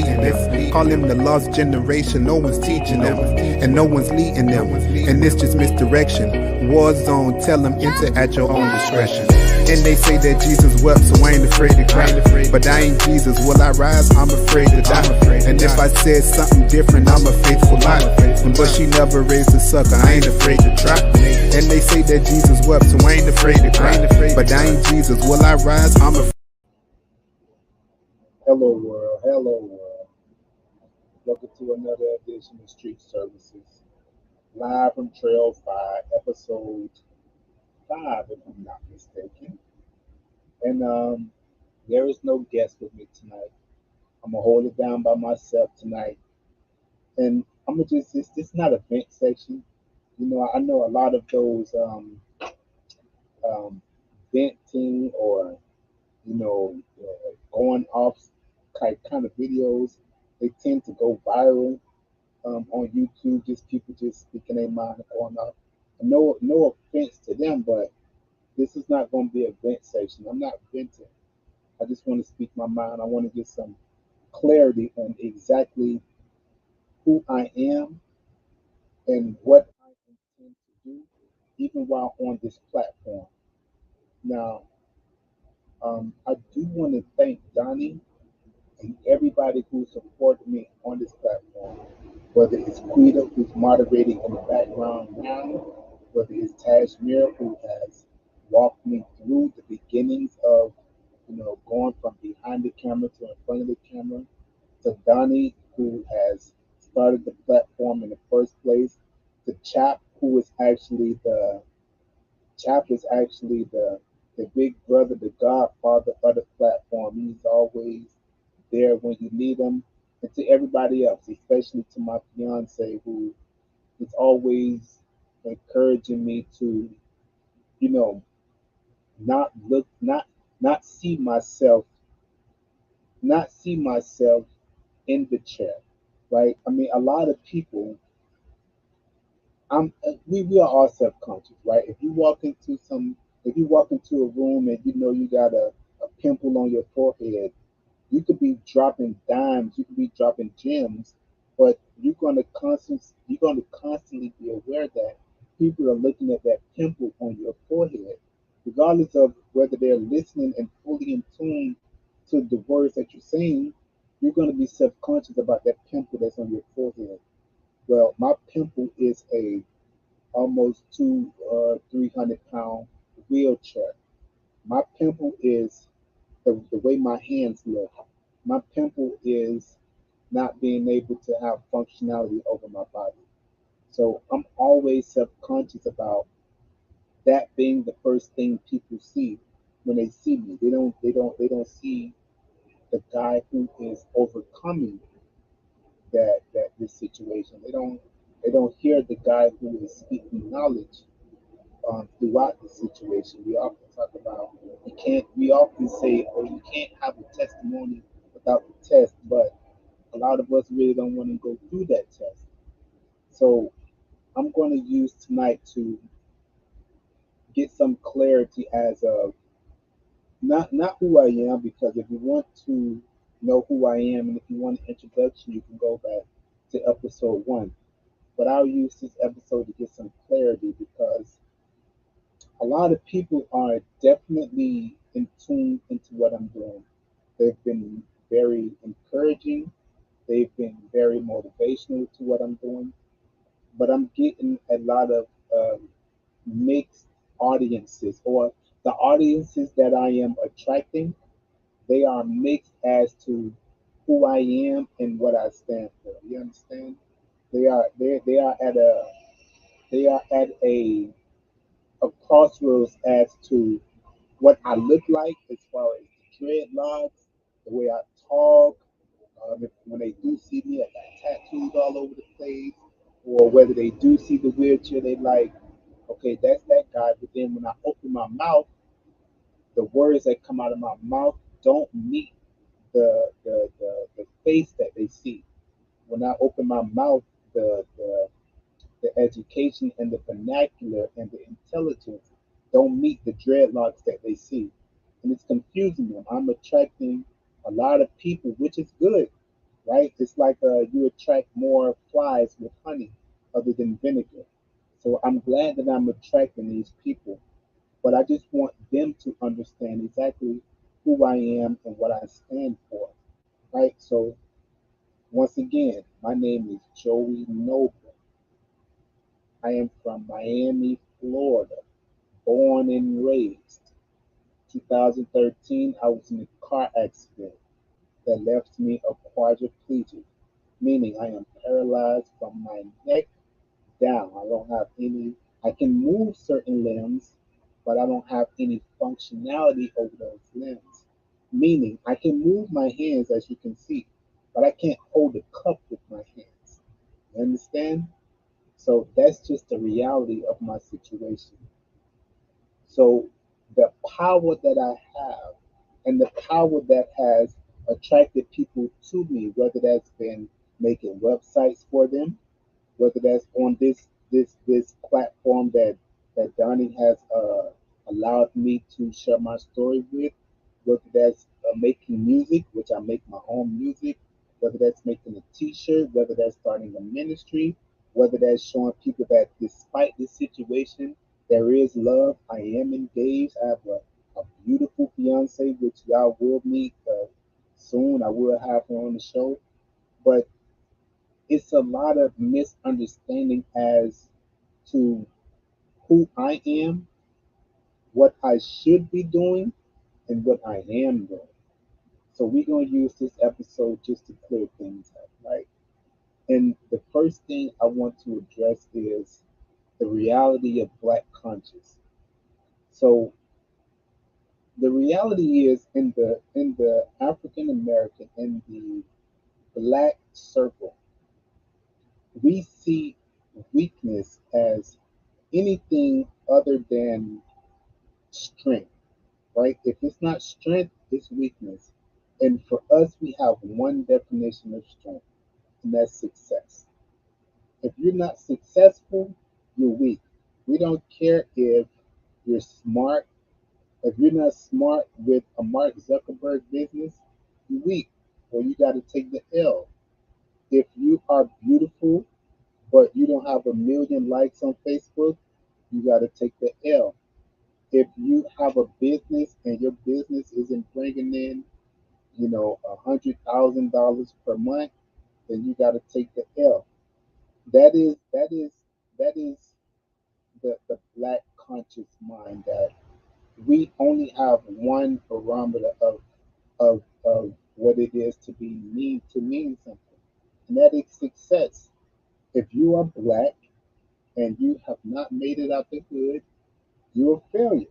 beating them. Call him the lost generation, no one's teaching them, and no one's leading them. And it's just misdirection. War zone, tell them enter at your own discretion. And they say that Jesus wept, so I ain't afraid to cry. But I ain't Jesus, will I rise? I'm afraid to die. And if I said something different, I'm a faithful lie. But she never raised a sucker, I ain't afraid to try. And they say that Jesus wept, so I ain't afraid to cry. But I ain't Jesus, will I rise? I'm afraid. Hello world, hello world. Welcome to another edition of Street Services. Live from Trail 5, episode 5, if I'm not mistaken. And there is no guest with me tonight. I'm gonna hold it down by myself tonight. And I'm gonna just it's not a vent section. I know a lot of those um, venting or going off kind of videos. They tend to go viral on YouTube, just people just speaking their mind and going up. No offense to them, but this is not going to be a vent session. I'm not venting. I just want to speak my mind. I want to get some clarity on exactly who I am and what I intend to do, even while on this platform. Now, I do want to thank Donnie and everybody who supported me on this platform, whether it's Quita, who's moderating in the background now, whether it's Tashmir, who has walked me through the beginnings of, going from behind the camera to in front of the camera, to Donnie, who has started the platform in the first place, to Chap, who is actually the Chap is actually the big brother, the godfather of the platform. He's always there when you need him. And to everybody else, especially to my fiance, who is always encouraging me to, you know, not look, not see myself, not see myself in the chair, right? I mean, a lot of people, we are all self-conscious, right? If you walk into a room and you know you got a pimple on your forehead, you could be dropping dimes, you could be dropping gems, but you're gonna constantly be aware that people are looking at that pimple on your forehead, regardless of whether they're listening and fully in tune to the words that you're saying. You're gonna be self-conscious about that pimple that's on your forehead. Well, my pimple is a almost 300 pound wheelchair. My pimple is the way my hands look. My pimple is not being able to have functionality over my body. So I'm always self-conscious about that being the first thing people see when they see me. They don't see the guy who is overcoming that this situation. They don't hear the guy who is speaking knowledge throughout the situation. We often talk about you can't. We often say, "Oh, you can't have a testimony without the test," but a lot of us really don't want to go through that test. So I'm going to use tonight to get some clarity as of not who I am, because if you want to know who I am and if you want an introduction, you can go back to episode 1. But I'll use this episode to get some clarity because a lot of people are definitely in tune into what I'm doing. They've been very encouraging. They've been very motivational to what I'm doing. But I'm getting a lot of mixed audiences, or the audiences that I am attracting, they are mixed as to who I am and what I stand for. You understand? They are at a crossroads as to what I look like as far as the dreadlocks, the way I talk. When they do see me, I got tattoos all over the place, or whether they do see the wheelchair, they like, okay, that's that guy. But then when I open my mouth, the words that come out of my mouth don't meet the face that they see. When I open my mouth, the education and the vernacular and the intelligence don't meet the dreadlocks that they see. And it's confusing them. I'm attracting a lot of people, which is good, right? It's like you attract more flies with honey other than vinegar. So I'm glad that I'm attracting these people, but I just want them to understand exactly who I am and what I stand for, right? So once again, my name is Joey Noble. I am from Miami, Florida, born and raised. 2013, I was in a car accident that left me a quadriplegic, meaning I am paralyzed from my neck down. I don't have any, I can move certain limbs, but I don't have any functionality over those limbs. Meaning I can move my hands as you can see, but I can't hold a cup with my hands. You understand? So that's just the reality of my situation. So the power that I have and the power that has attracted people to me, whether that's been making websites for them, whether that's on this platform that Donnie has allowed me to share my story with, whether that's making music, which I make my own music, whether that's making a T-shirt, whether that's starting a ministry, whether that's showing people that despite this situation, there is love. I am engaged. I have a beautiful fiance, which y'all will meet soon. I will have her on the show, but it's a lot of misunderstanding as to who I am, what I should be doing, and what I am doing. So we're gonna use this episode just to clear things up, right? And the first thing I want to address is the reality of black conscious. So the reality is in the African American in the black circle, we see weakness as anything other than strength, right? If it's not strength, it's weakness. And for us, we have one definition of strength, and that's success. If you're not successful, you're weak. We don't care if you're smart. If you're not smart with a Mark Zuckerberg business, you're weak, or you got to take the L. If you are beautiful, but you don't have a million likes on Facebook, you got to take the L. If you have a business and your business isn't bringing in, $100,000 per month, then you got to take the L. That is the black conscious mind that we only have one barometer of what it is to be mean something, and that is success. If you are black and you have not made it out the hood, you're a failure.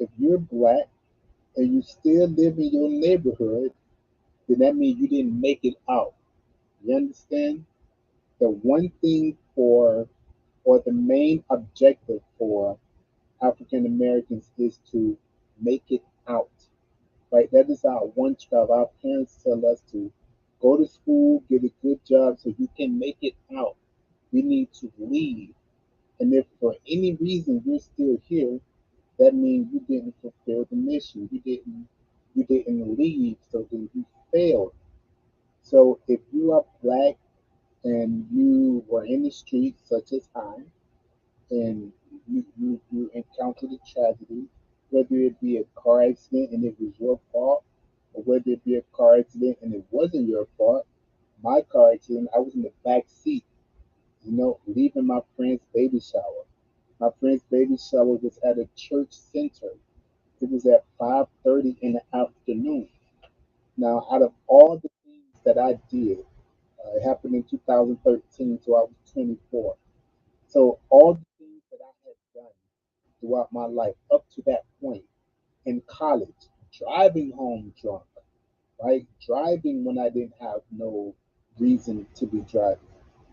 If you're black and you still live in your neighborhood, then that means you didn't make it out. You understand? The one thing or the main objective for African Americans is to make it out, right? That is our one job. Our parents tell us to go to school, get a good job so you can make it out. We need to leave. And if for any reason you're still here, that means you didn't fulfill the mission. You didn't leave, so then you failed. So if you are black and you were in the streets, such as I, and you encountered a tragedy, whether it be a car accident and it was your fault, or whether it be a car accident and it wasn't your fault. My car accident, I was in the back seat, leaving my friend's baby shower. My friend's baby shower was at a church center. It was at 5:30 in the afternoon. Now, out of all the things that I did, it happened in 2013, so I was 24. So all the things that I had done throughout my life up to that point in college, driving home drunk, right? Driving when I didn't have no reason to be driving,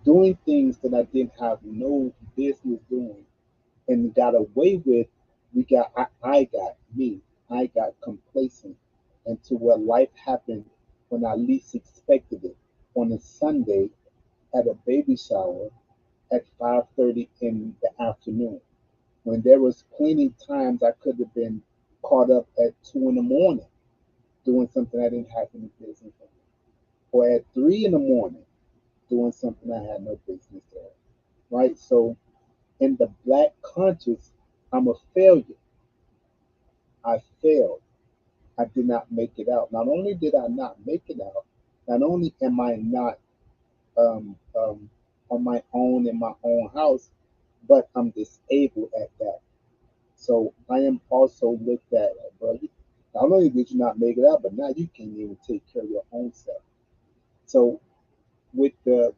doing things that I didn't have no business doing and got away with. I got complacent into where life happened when I least expected it on a Sunday at a baby shower at 5:30 in the afternoon when there was plenty times I could have been caught up at 2 in the morning doing something I didn't have any business doing. or at 3 in the morning doing something I had no business doing. Right? So in the black conscious, I'm a failure. I failed. I did not make it out. Not only did I not make it out, not only am I not um, um, on my own in my own house, but I'm disabled at that. So I am also looked at, like, bro. Not only did you not make it out, but now you can't even take care of your own self. So with the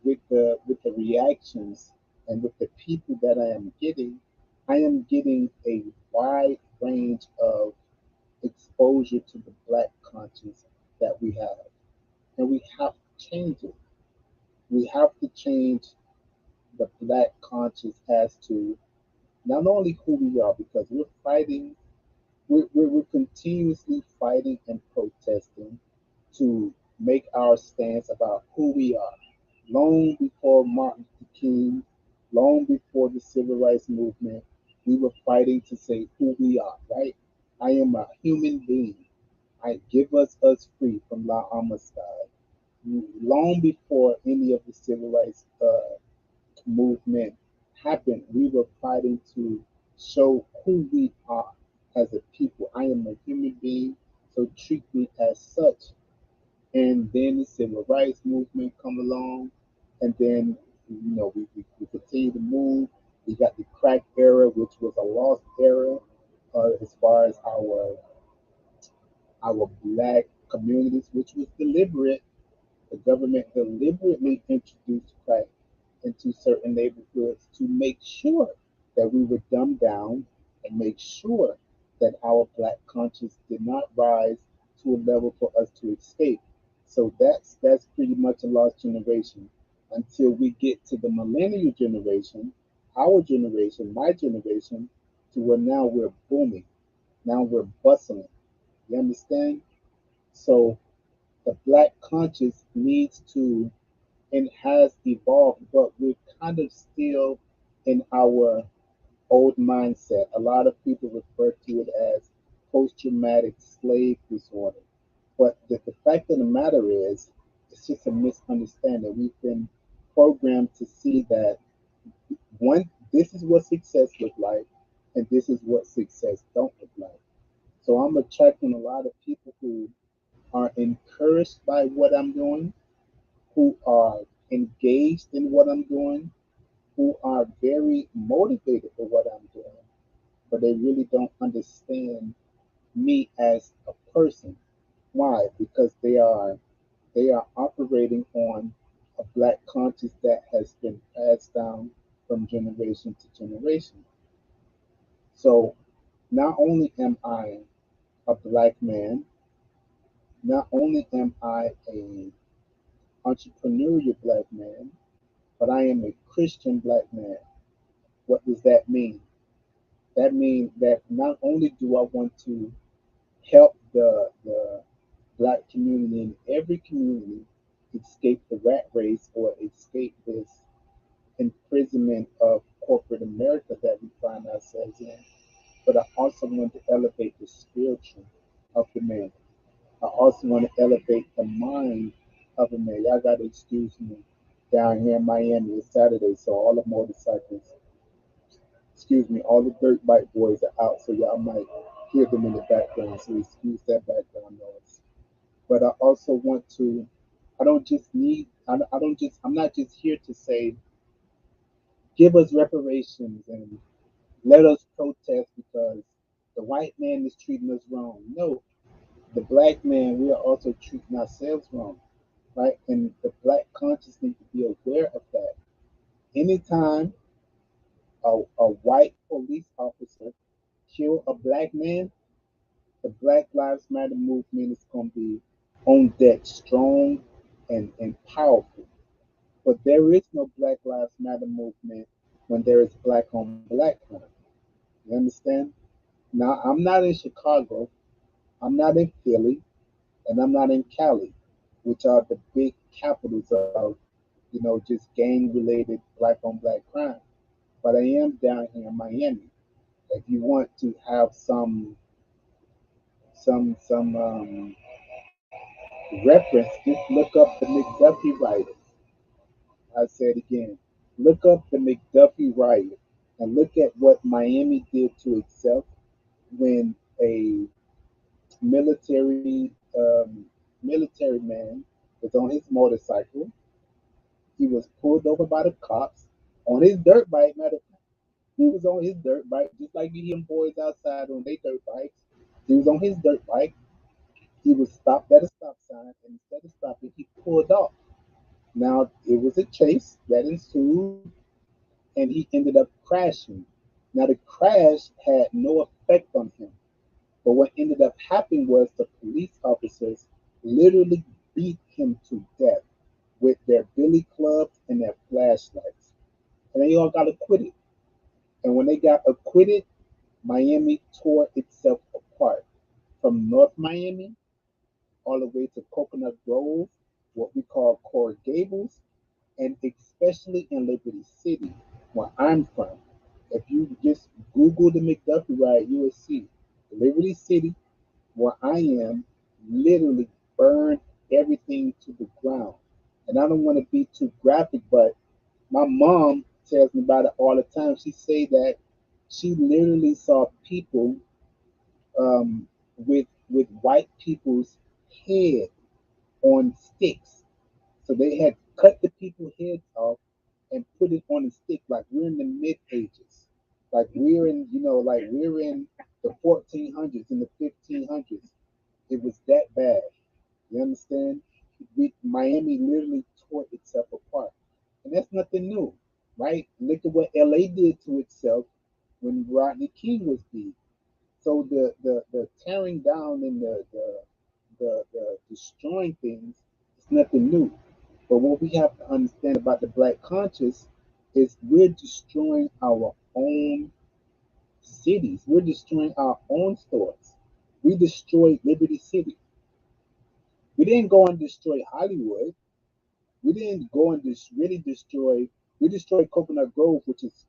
reactions and with the people that I am getting a wide range of exposure to the black conscience that we have, and we have to change it. We have to change the black conscience as to not only who we are, because we're fighting, we're continuously fighting and protesting to make our stance about who we are. Long before Martin Luther King, long before the Civil Rights Movement, we were fighting to say who we are, right? I am a human being. I give us free from La Amistad. Long before any of the civil rights movement happened, we were fighting to show who we are as a people. I am a human being, so treat me as such. And then the civil rights movement come along, and then we continue to move. We got the crack era, which was a lost era as far as our black communities, which was deliberate. The government deliberately introduced crack into certain neighborhoods to make sure that we were dumbed down and make sure that our black conscience did not rise to a level for us to escape. So that's pretty much a lost generation until we get to the millennial generation, our generation, my generation, to where now we're booming, now we're bustling. You understand? So the black conscious needs to and has evolved, but we're kind of still in our old mindset. A lot of people refer to it as post traumatic slave disorder. But the fact of the matter is, it's just a misunderstanding. We've been programmed to see that this is what success looks like, and this is what success don't look like. So I'm attracting a lot of people who are encouraged by what I'm doing, who are engaged in what I'm doing, who are very motivated for what I'm doing, but they really don't understand me as a person. Why? Because they are operating on a black conscience that has been passed down from generation to generation. So not only am I a black man, not only am I a entrepreneurial black man, but I am a Christian black man. What does that mean? That means that not only do I want to help the black community in every community escape the rat race or escape this imprisonment of corporate America that we find ourselves in, but I also want to elevate the spiritual of the man. I also want to elevate the mind of a man. Y'all got to excuse me down here in Miami. It's Saturday, so all the motorcycles, excuse me, all the dirt bike boys are out, so y'all might hear them in the background. So excuse that background noise. But I also want to. I don't just need. I don't just. I'm not just here to say, give us reparations and let us protest because the white man is treating us wrong. No, the black man, we are also treating ourselves wrong, right? And the black conscious need to be aware of that. Anytime a white police officer kill a black man, the Black Lives Matter movement is going to be on deck, strong and powerful. But there is no Black Lives Matter movement when there is black on black crime. You understand? Now, I'm not in Chicago, I'm not in Philly, and I'm not in Cali, which are the big capitals of, just gang related black on black crime. But I am down here in Miami. If you want to have some Reference, just look up the McDuffie writers. I said again, look up the McDuffie writers and look at what Miami did to itself when a military military man was on his motorcycle. He was pulled over by the cops on his dirt bike. Matter of fact, he was on his dirt bike, just like you hear them boys outside on their dirt bikes. He was on his dirt bike. He was stopped at a stop sign, and instead of stopping, he pulled off. Now it was a chase that ensued, and he ended up crashing. Now the crash had no effect on him, but what ended up happening was the police officers literally beat him to death with their billy clubs and their flashlights, and they all got acquitted. And when they got acquitted, Miami tore itself apart from North Miami all the way to Coconut Grove, what we call Coral Gables, and especially in Liberty City, where I'm from. If you just Google the McDuffie ride, you will see Liberty City, where I am, literally burned everything to the ground. And I don't want to be too graphic, but my mom tells me about it all the time. She say that she literally saw people with white people's head on sticks. So they had cut the people's heads off and put it on a stick, like we're in the mid ages, like we're in, like we're in the 1400s and the 1500s. It was that bad. You understand? Miami literally tore itself apart, and that's nothing new, right? Look at what LA did to itself when Rodney King was beat. So the tearing down and the destroying things is nothing new. But what we have to understand about the black conscious is we're destroying our own cities. We're destroying our own stores. We destroyed Liberty City. We didn't go and destroy Hollywood. We didn't go and really destroy. We destroyed Coconut Grove, which is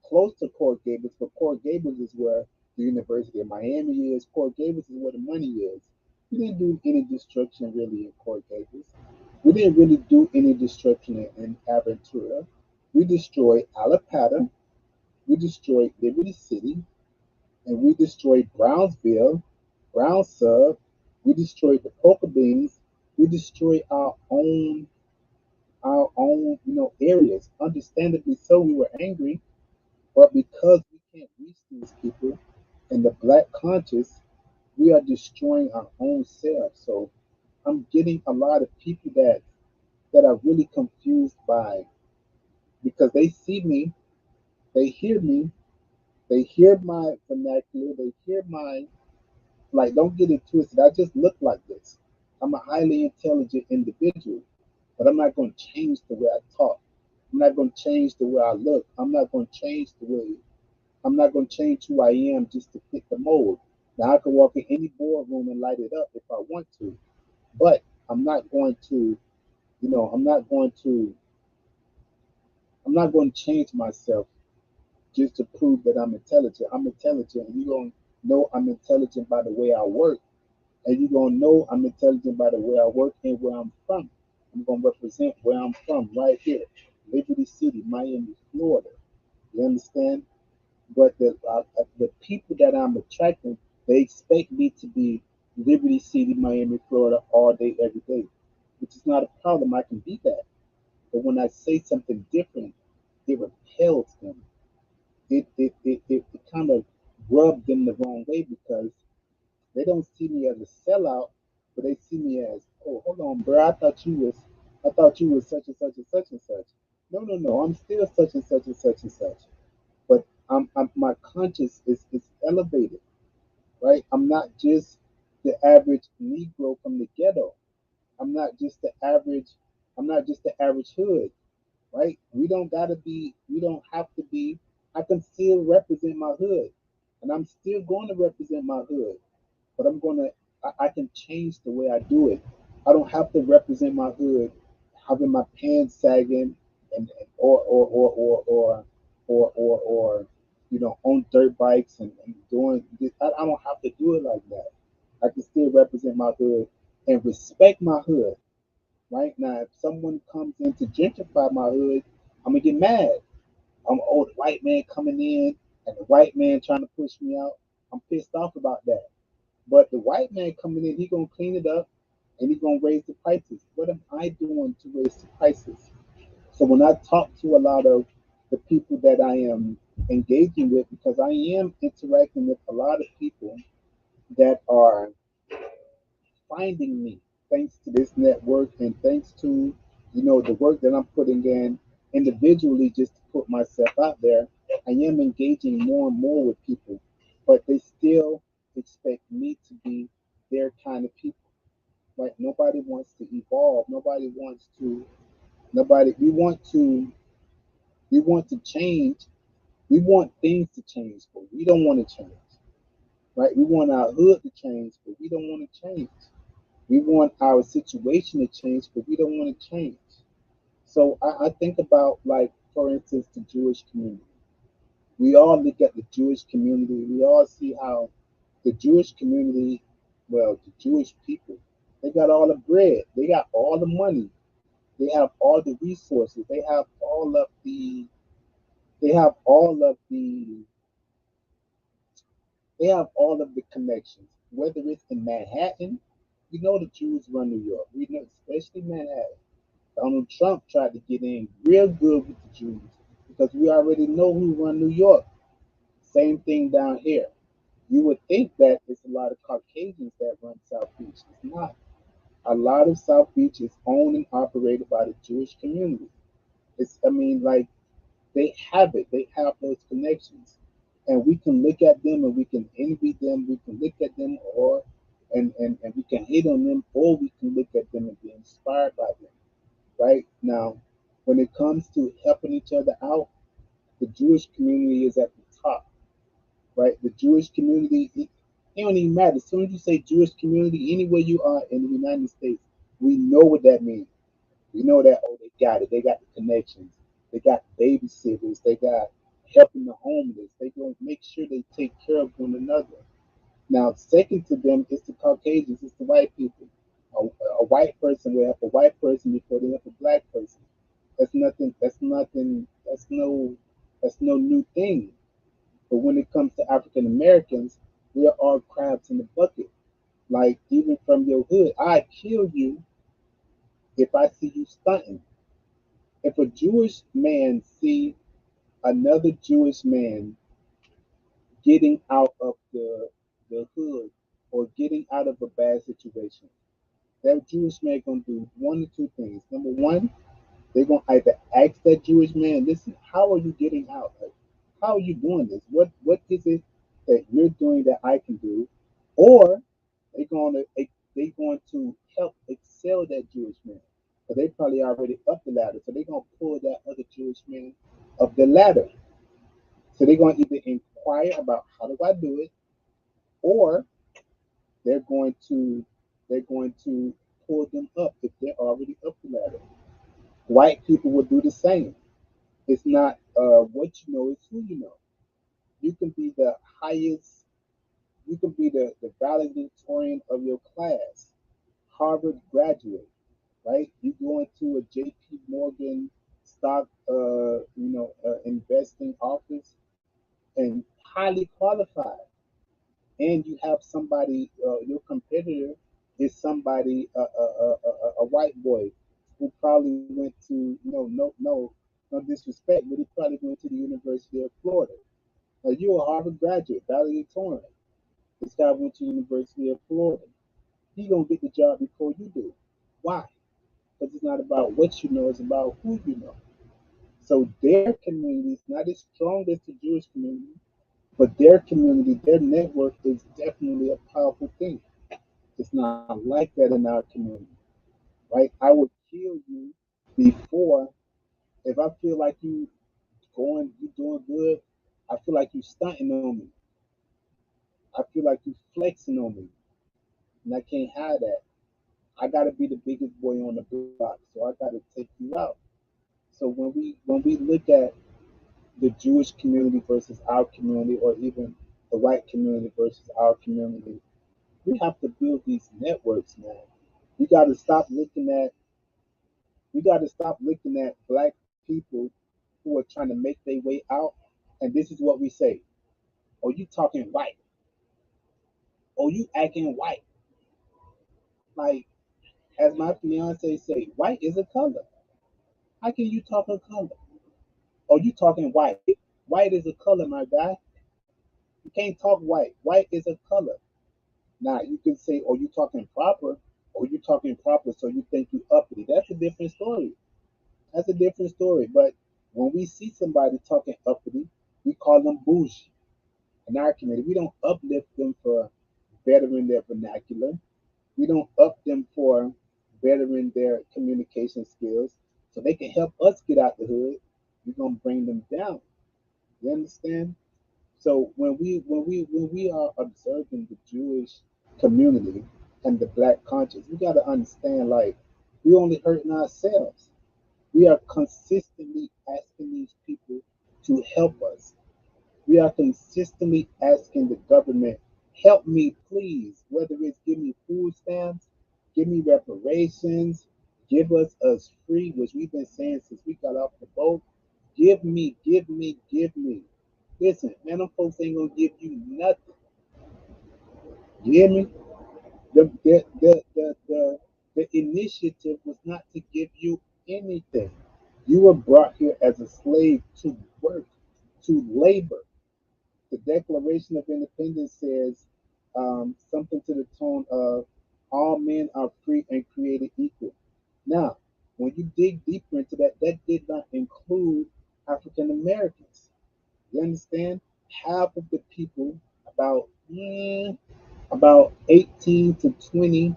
close to Coral Gables, but Coral Gables is where the University of Miami is. Coral Gables is where the money is. We didn't do any destruction really in Coral Gables. We didn't really do any destruction in Aventura. We destroyed Alapata. We destroyed Liberty City, and we destroyed Brownsville, Brown Sub. We destroyed the Poker Beans. We destroyed our own areas. Understandably so, we were angry, but because we can't reach these people in the black conscious, we are destroying our own selves. So I'm getting a lot of people that are really confused by because they see me, me, they hear my vernacular, they hear my like. Don't get it twisted. I just look like this. I'm a highly intelligent individual, but I'm not going to change the way I talk. I'm not going to change the way I look. I'm not going to change who I am just to fit the mold. Now I can walk in any boardroom and light it up if I want to, but I'm not going to, you know, I'm not going to change myself just to prove that I'm intelligent. I'm intelligent, and you're going to know I'm intelligent by the way I work, and you're going to know I'm intelligent by the way I work and where I'm from. I'm going to represent where I'm from right here, Liberty City, Miami, Florida. You understand? But the people that I'm attracting, they expect me to be Liberty City, Miami, Florida, all day, every day, which is not a problem. I can be that. But when I say something different, it repels them. It kind of rubs them the wrong way because they don't see me as a sellout, but they see me as, oh, hold on, bro, I thought you was such and such and such and such. No, no, no, I'm still such and such and such and such. But my conscience is elevated, right? I'm not just the average Negro from the ghetto. I'm not just the average. I'm not just the average hood, right? We don't have to be. I can still represent my hood, and I'm still going to represent my hood. But I can change the way I do it. I don't have to represent my hood having my pants sagging and or on dirt bikes and doing this. I don't have to do it like that. I can still represent my hood and respect my hood. Right now, if someone comes in to gentrify my hood, I'm gonna get mad. I'm an old white man coming in and the white man trying to push me out. I'm pissed off about that. But the white man coming in, he gonna clean it up and he gonna raise the prices. What am I doing to raise the prices? So when I talk to a lot of the people that I am engaging with, because I am interacting with a lot of people that are finding me thanks to this network and thanks to the work that I'm putting in individually just to put myself out there. I am engaging more and more with people, but they still expect me to be their kind of people. Right? Nobody wants to evolve. Nobody wants to. Nobody. We want to change. We want things to change, but we don't want to change. Right? We want our hood to change, but we don't want to change. We want our situation to change, but we don't want to change. So I think about, like, for instance, the Jewish community. We all look at the Jewish community. We all see how the Jewish community, well, the Jewish people, they got all the bread. They got all the money. They have all the resources. They have all of the they have all of the connections. Whether it's in Manhattan, the Jews run New York. We know, especially Manhattan. Donald Trump tried to get in real good with the Jews because we already know who run New York. Same thing down here. You would think that it's a lot of Caucasians that run South Beach. It's not. A lot of South Beach is owned and operated by the Jewish community. I mean, like, they have it. They have those connections, and we can look at them and we can envy them. We can look at them, or and we can hate on them, or we can look at them and be inspired by them. Right now, when it comes to helping each other out, the Jewish community is at the top. Right, the Jewish community. It don't even matter. As soon as you say Jewish community, anywhere you are in the United States, we know what that means. We know that, oh, they got it. They got the connections. They got babysitters. They got helping the homeless. They gonna make sure they take care of one another. Now, second to them is the Caucasians. It's the white people. A, a white person will help a white person before they help a black person. That's nothing. That's nothing. That's no new thing. But when it comes to African Americans, we are all crabs in the bucket. Like, even from your hood, I kill you if I see you stunting. If a Jewish man see another Jewish man getting out of the hood or getting out of a bad situation, that Jewish man gonna do one or two things. Number one, they're gonna either ask that Jewish man, listen, how are you getting out? Like, how are you doing this? What is it that you're doing that I can do? Or they're going to help excel that Jewish man. But they probably already up the ladder. So they're gonna pull that other Jewish man up the ladder. So they're gonna either inquire about how do I do it, or they're going to they're going to pull them up if they're already up the ladder. White people will do the same. It's not what you know, it's who you know. You can be the highest, you can be the valedictorian of your class, Harvard graduate, right? You go into a JP Morgan stock, investing office and highly qualified. And you have somebody, your competitor is somebody, a white boy who probably went to, no disrespect, but he probably went to the University of Florida. Now, you're a Harvard graduate, valedictorian. This guy went to the University of Florida. He gonna get the job before you do. Why? Because it's not about what you know; it's about who you know. So their community is not as strong as the Jewish community, but their community, their network is definitely a powerful thing. It's not like that in our community, right? I would kill you before if I feel like you doing good. I feel like you stunting on me. I feel like you flexing on me, and I can't have that. I gotta be the biggest boy on the block, so I gotta take you out. So when we look at the Jewish community versus our community, or even the white community versus our community, we have to build these networks, man. We got to stop looking at black people who are trying to make their way out, and this is what we say: "Oh, you talking white? Oh, you acting white?" Like, as my fiance say, white is a color. How can you talk a color? Oh, you talking white? White is a color, my guy. You can't talk white. White is a color. Now you can say, "Oh, you talking proper?" Or you talking proper, so you think you uppity. That's a different story. That's a different story. But when we see somebody talking uppity, we call them bougie. In our community, we don't uplift them for bettering their vernacular. We don't up them for bettering their communication skills so they can help us get out the hood. We're gonna bring them down. You understand? So when we are observing the Jewish community and the black conscience, we gotta understand like we only hurting ourselves. We are consistently asking these people to help us. We are consistently asking the government, help me please, whether it's give me food stamps, give me reparations, give us free, which we've been saying since we got off the boat. Give me, give me, give me. Listen, man, them folks ain't gonna give you nothing. You hear me? The initiative was not to give you anything. You were brought here as a slave to work, to labor. The Declaration of Independence says something to the tone of all men are free and created equal. Now, when you dig deeper into that, that did not include African Americans. You understand? Half of the people, about 18 to 20,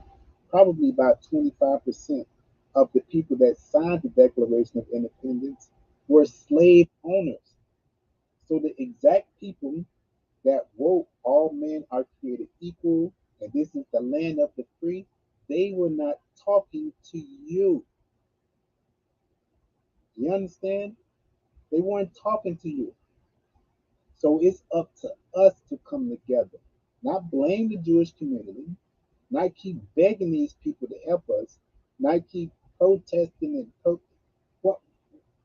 probably about 25% of the people that signed the Declaration of Independence were slave owners. So the exact people that wrote all men are created equal and this is the land of the free, they were not talking to you. You understand? They weren't talking to you. So it's up to us to come together, not blame the Jewish community, not keep begging these people to help us, not keep protesting what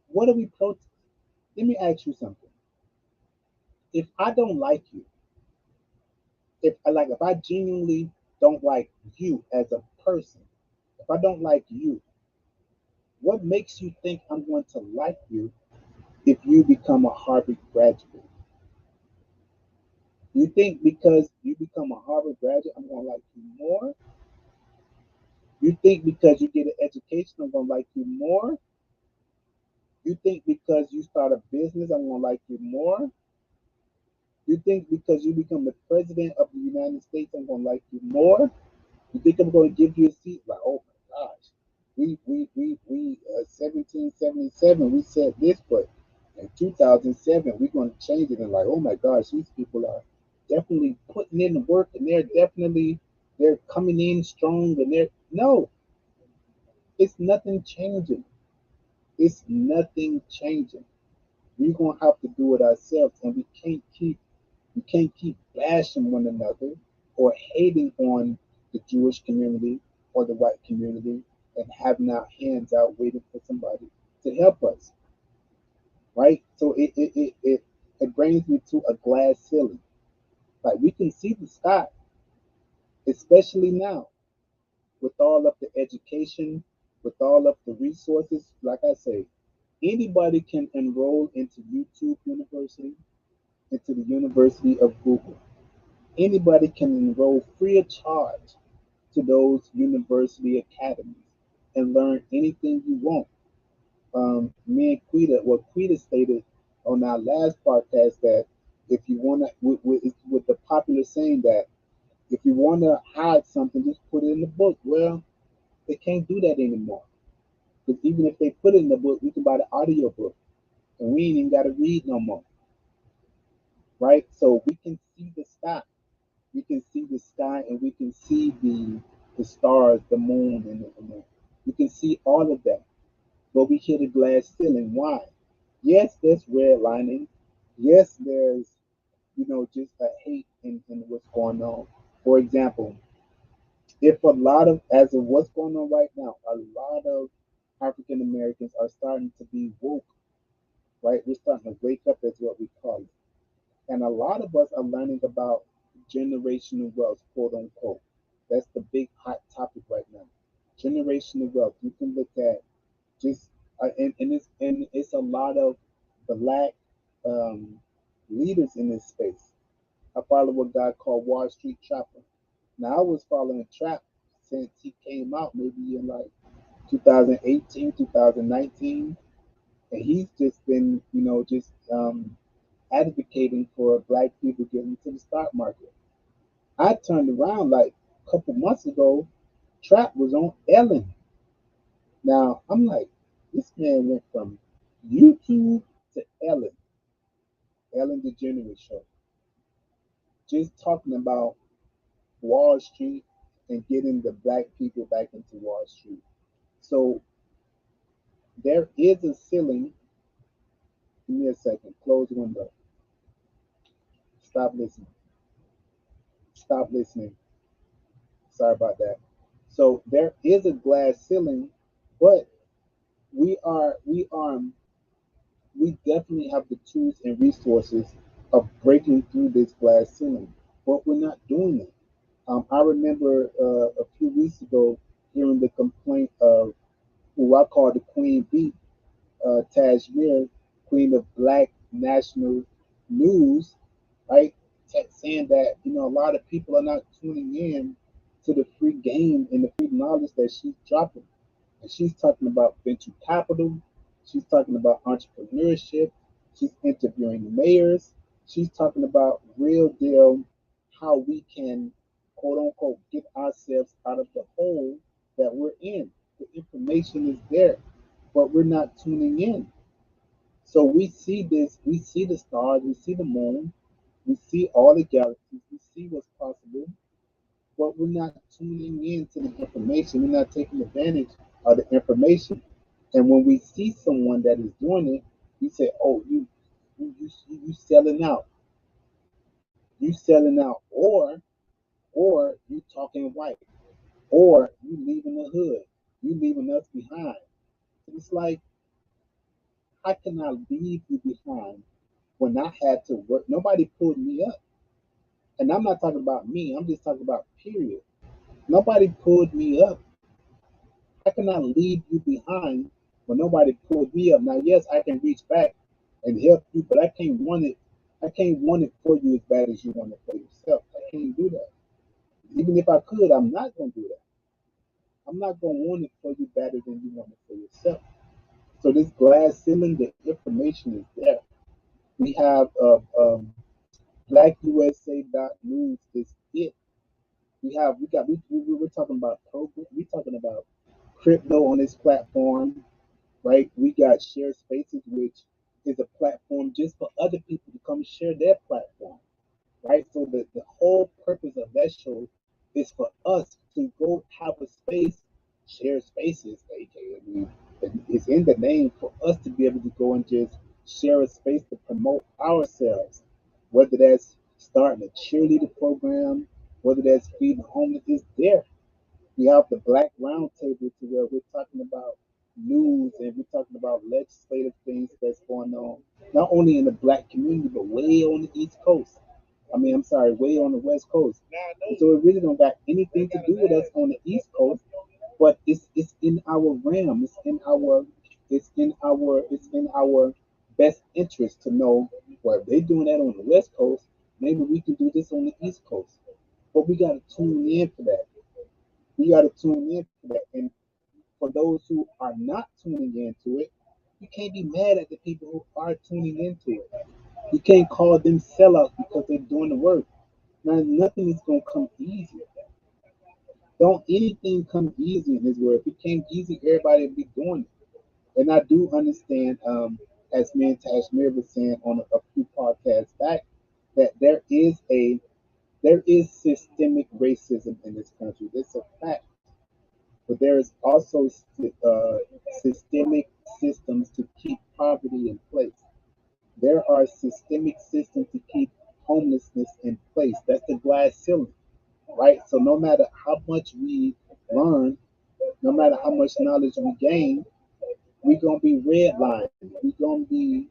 what are we protesting? Let me ask you something. If I don't like you, if I genuinely don't like you as a person, if I don't like you, what makes you think I'm going to like you if you become a Harvard graduate? You think because you become a Harvard graduate, I'm going to like you more? You think because you get an education, I'm going to like you more? You think because you start a business, I'm going to like you more? You think because you become the president of the United States, I'm going to like you more? You think I'm going to give you a seat? Like, oh my gosh, we 1777, we said this, but in 2007, we're going to change it. And like, oh my gosh, these people are definitely putting in the work and they're coming in strong and no, it's nothing changing. It's nothing changing. We're gonna have to do it ourselves, and we can't keep bashing one another or hating on the Jewish community or the white community and having our hands out waiting for somebody to help us, right? So it brings me to a glass ceiling. Like we can see the sky, especially now with all of the education, with all of the resources. Like I say, anybody can enroll into YouTube University, into the University of Google. Anybody can enroll free of charge to those university academies and learn anything you want. Me and Quita stated on our last podcast that if you want to, with the popular saying that if you want to hide something, just put it in the book. Well, they can't do that anymore because even if they put it in the book, we can buy the audio book and we ain't even got to read no more, right? So we can see the sky. We can see the sky and we can see the stars, the moon, and we can see all of that. But we hit a glass ceiling. Why? Yes, there's redlining. Yes, there's just a hate in what's going on. For example, If a lot of, as of what's going on right now, a lot of African Americans are starting to be woke, right? We're starting to wake up, is what we call it. And a lot of us are learning about generational wealth, quote unquote. That's the big hot topic right now. Generational wealth. You can look at just and it's a lot of black um, leaders in this space. I follow a guy called Wall Street Trapper. Now I was following Trap since he came out, maybe in like 2018, 2019, and he's just been, just advocating for black people getting into the stock market. I turned around like a couple months ago. Trap was on Ellen. Now I'm like, this man went from YouTube to Ellen DeGeneres show, just talking about Wall Street and getting the black people back into Wall Street. So there is a ceiling. Give me a second. Close window. Stop listening. Stop listening. Sorry about that. So there is a glass ceiling, but we definitely have the tools and resources of breaking through this glass ceiling, but we're not doing it. I remember a few weeks ago hearing the complaint of who I call the Queen Bee, Tajmir, Queen of Black National News, right? Saying that a lot of people are not tuning in to the free game and the free knowledge that she's dropping. And she's talking about venture capital. She's talking about entrepreneurship. She's interviewing mayors. She's talking about real deal how we can, quote unquote, get ourselves out of the hole that we're in. The information is there, but we're not tuning in. So we see this, we see the stars, we see the moon, we see all the galaxies, we see what's possible, but we're not tuning in to the information. We're not taking advantage of the information. And when we see someone that is doing it, we say, "Oh, you selling out, you selling out," or you talking white, or you leaving the hood, you leaving us behind. It's like, how can I leave you behind when I had to work? Nobody pulled me up. And I'm not talking about me, I'm just talking about period. Nobody pulled me up. How can I leave you behind when nobody pulled me up? Now, yes, I can reach back and help you, but I can't want it for you as bad as you want it for yourself. I can't do that. Even if I could, I'm not gonna do that. I'm not gonna want it for you better than you want it for yourself. So this glass ceiling, the information is there. We have blackusa.news is it. We're talking about program. We're talking about crypto on this platform, right? We got Share Spaces, which is a platform just for other people to come share their platform, right? So the whole purpose of that show is for us to go have a space, share spaces, aka it's in the name for us to be able to go and just share a space to promote ourselves, whether that's starting a cheerleader program, whether that's feeding the homeless, is there. We have the Black Roundtable to where we're talking about news and we're talking about legislative things that's going on, not only in the black community, but way on the East Coast. I mean, I'm sorry, way on the West Coast. And so it really don't got anything to do with us on the East Coast, but it's in our realm. It's in our best interest to know, well, if they're doing that on the West Coast, maybe we can do this on the East Coast. But we got to tune in for that. We got to tune in for that. And for those who are not tuning into it, you can't be mad at the people who are tuning into it. You can't call them sellouts because they're doing the work. Now, nothing is going to come easy. Don't anything come easy in this world. If it came easy, everybody would be doing it. And I do understand, as me and Tashmir was saying on a few podcasts back, that there is systemic racism in this country. That's a fact. But there is also systemic systems to keep poverty in place. There are systemic systems to keep homelessness in place. That's the glass ceiling. right? So no matter how much we learn, no matter how much knowledge we gain, we're gonna be redlined. We're gonna be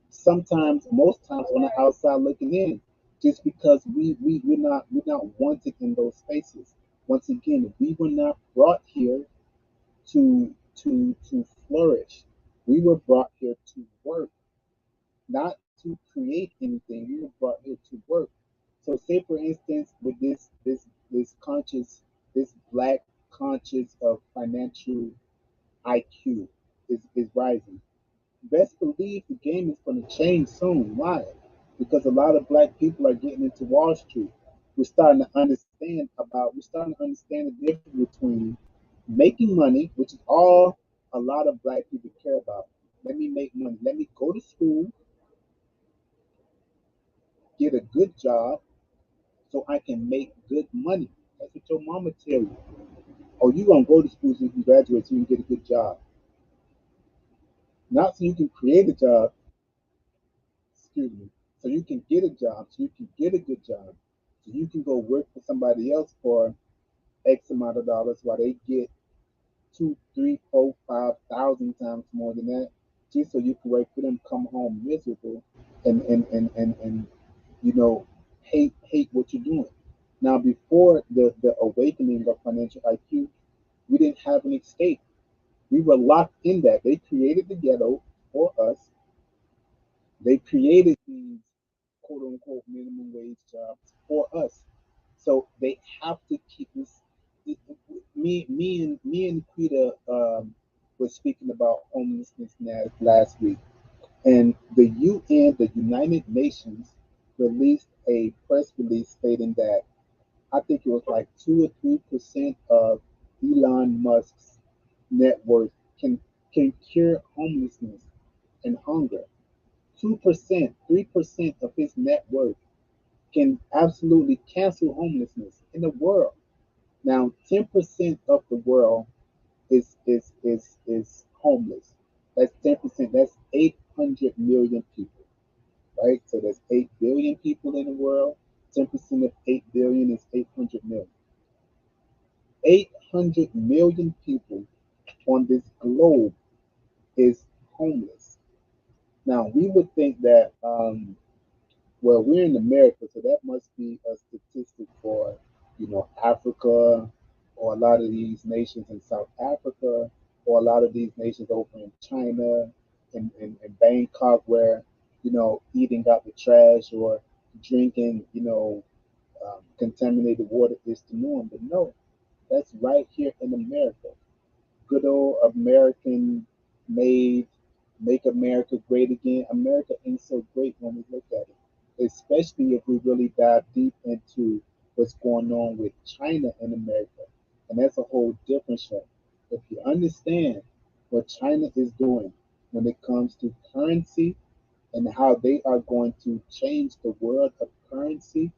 sometimes, most times, on the outside looking in, just because we're not wanted in those spaces. Once again, we were not brought here to flourish. We were brought here to work, not to create anything. We were brought here to work. So, say for instance, with this black conscious of financial IQ is rising. Best believe the game is going to change soon. Why? Because a lot of black people are getting into Wall Street. We're starting to understand the difference between making money, which is all a lot of black people care about. Let me make money. Let me go to school, get a good job, so I can make good money. That's what your mama tell you. Oh, you gonna go to school so you can graduate so you can get a good job. Not so you can create a job, excuse me, so you can get a job, so you can get a good job, so you can go work for somebody else for X amount of dollars while they get two, three, four, 5,000 times more than that, just so you can work for them, come home miserable and you know hate what you're doing. Now before the awakening of financial IQ, we didn't have an escape. We were locked in that. They created the ghetto for us. They created these quote unquote minimum wage jobs for us. So they have to keep this. Me and Quita was speaking about homelessness last week, and the UN, the United Nations, released a press release stating that I think it was like 2 or 3% of Elon Musk's net worth can cure homelessness and hunger. 2%, 3% of his net worth can absolutely cancel homelessness in the world. Now, 10% of the world is homeless. That's 10%. That's 800 million people, right? So there's 8 billion people in the world. 10% of 8 billion is 800 million. 800 million people on this globe is homeless. Now, we would think that well, we're in America, so that must be a statistic for, Africa, or a lot of these nations in South Africa, or a lot of these nations over in China, in Bangkok, where, eating out the trash or drinking, contaminated water is the norm. But no, that's right here in America. Good old American made, make America great again. America ain't so great when we look at it, especially if we really dive deep into what's going on with China and America. And that's a whole different show. If you understand what China is doing when it comes to currency and how they are going to change the world of currency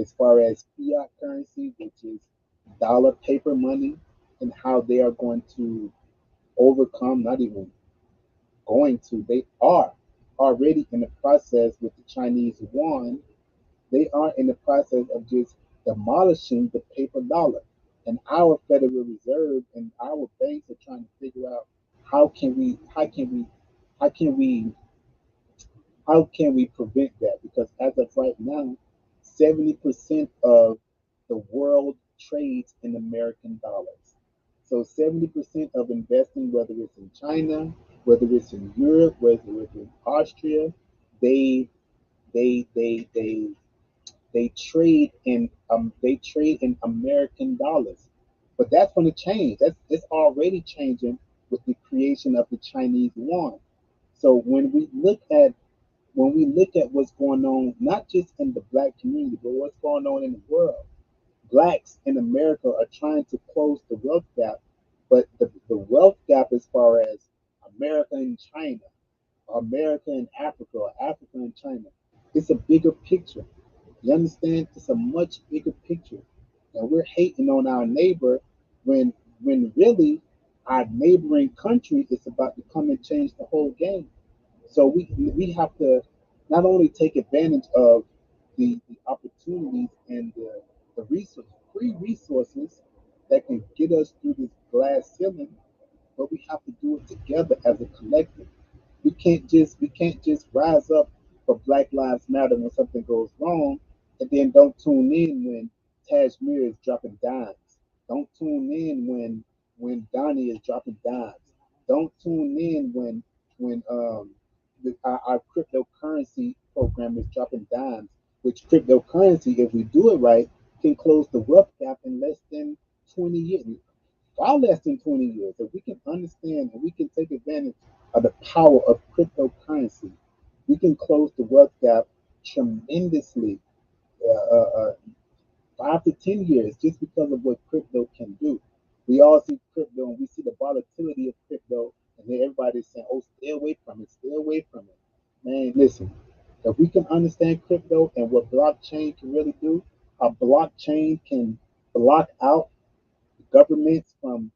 as far as fiat currency, which is dollar paper money, and how they are going to overcome, not even going to, they are already in the process with the Chinese yuan. They are in the process of just demolishing the paper dollar. And our Federal Reserve and our banks are trying to figure out how can we how can we how can we how can we prevent that? Because as of right now, 70% of the world trades in American dollars. So 70% of investing, whether it's in China, whether it's in Europe, whether it's in Austria, they they they they they trade in American dollars. But that's going to change. That's it's already changing with the creation of the Chinese yuan. So when we look at what's going on, not just in the black community, but what's going on in the world, blacks in America are trying to close the wealth gap, but the wealth gap as far as America and China, America and Africa, or Africa and China, it's a bigger picture. You understand? It's a much bigger picture. And we're hating on our neighbor when when really our neighboring country is about to come and change the whole game. So we have to not only take advantage of the opportunities and the resource, free resources that can get us through this glass ceiling, but we have to do it together as a collective. We can't just rise up for Black Lives Matter when something goes wrong, and then don't tune in when Tashmir is dropping dimes. Don't tune in when Donnie is dropping dimes. Don't tune in when our cryptocurrency program is dropping dimes. Which cryptocurrency, if we do it right, can close the wealth gap in less than 20 years, far less than 20 years. If we can understand and we can take advantage of the power of cryptocurrency, we can close the wealth gap tremendously, 5 to 10 years, just because of what crypto can do. We all see crypto and we see the volatility of crypto, and then everybody's saying, "Oh, stay away from it, stay away from it." Man, listen, if we can understand crypto and what blockchain can really do, a blockchain can block out governments from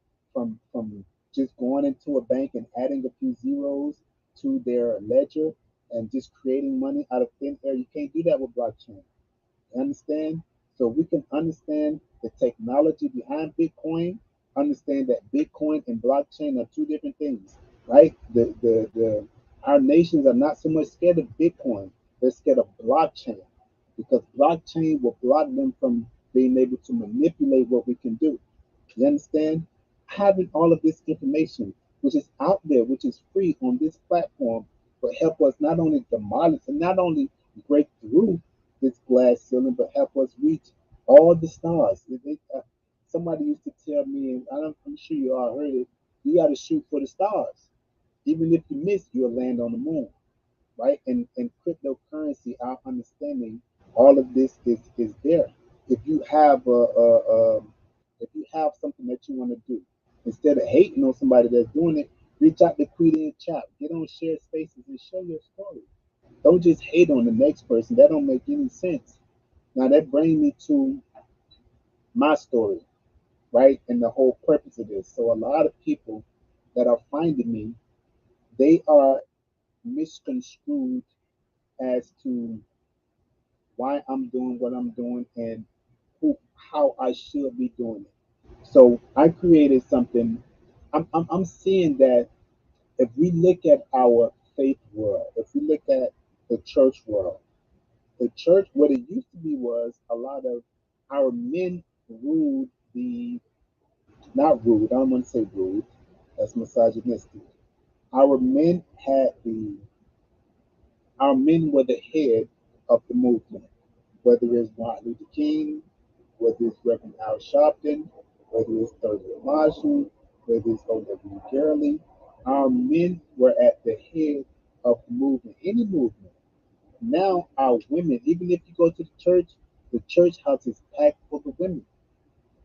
just going into a bank and adding a few zeros to their ledger and just creating money out of thin air. You can't do that with blockchain. You understand? So we can understand the technology behind Bitcoin, understand that Bitcoin and blockchain are two different things, right? The our nations are not so much scared of Bitcoin, they're scared of blockchain because blockchain will block them from being able to manipulate what we can do. You understand? Having all of this information, which is out there, which is free on this platform, will help us not only demolish and not only break through this glass ceiling, but help us reach all the stars. Somebody used to tell me, and I'm sure you all heard it, you got to shoot for the stars. Even if you miss, you'll land on the moon, right? And cryptocurrency, our understanding, all of this is there. If you have if you have something that you want to do, instead of hating on somebody that's doing it, reach out to Quita and Chop, get on shared spaces and share your story. Don't just hate on the next person. That don't make any sense. Now that brings me to my story, right? And the whole purpose of this. So a lot of people that are finding me, they are misconstrued as to why I'm doing what I'm doing and how I should be doing it. So I created something. I'm seeing that if we look at our faith world, if we look at the church world, the church, what it used to be was a lot of our men ruled the, not rude, I don't want to say rude, that's misogynistic. Our men had the, our men were the head of the movement, whether it's Martin Luther King, whether it's Reverend Al Sharpton, whether it's Thurgood Marshall, whether it's O.W. Gurley. Our men were at the head of the movement, any movement. Now our women, even if you go to the church house is packed full of women.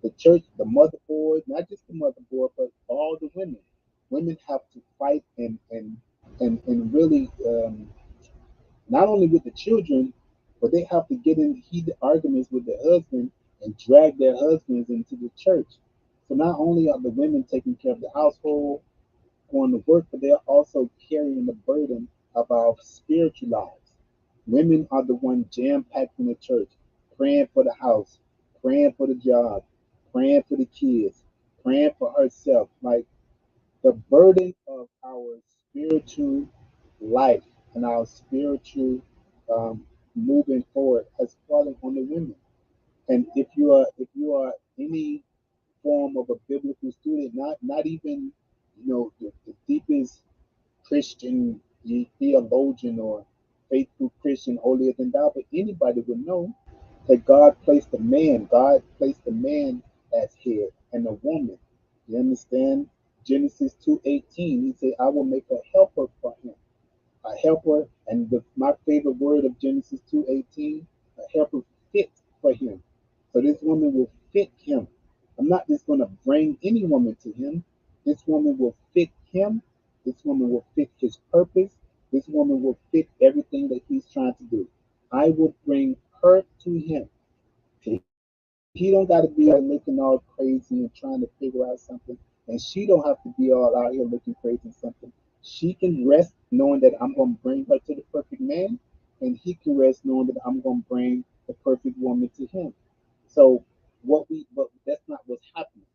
The church, the motherboard, not just the motherboard, but all the women. Women have to fight and really not only with the children, but they have to get in heated arguments with their husband and drag their husbands into the church. So not only are the women taking care of the household, going to work, but they are also carrying the burden of our spiritual lives. Women are the one jam packed in the church, praying for the house, praying for the job, praying for the kids, praying for herself. Like the burden of our spiritual life and our spiritual um, moving forward has fallen on the women. And if you are any form of a biblical student, not even the deepest Christian theologian or faithful Christian holier than thou, but anybody would know that God placed the man as head and a woman. You understand? Genesis 2:18, he said, I will make a helper for him. A helper, and my favorite word of Genesis 2:18, a helper fit for him. So this woman will fit him. I'm not just going to bring any woman to him. This woman will fit him. This woman will fit his purpose. This woman will fit everything that he's trying to do. I will bring her to him. He don't got to be out here looking all crazy and trying to figure out something. And she don't have to be all out here looking crazy and something. She can rest knowing that I'm going to bring her to the perfect man. and he can rest knowing that I'm going to bring the perfect woman to him. So but that's not what's happening.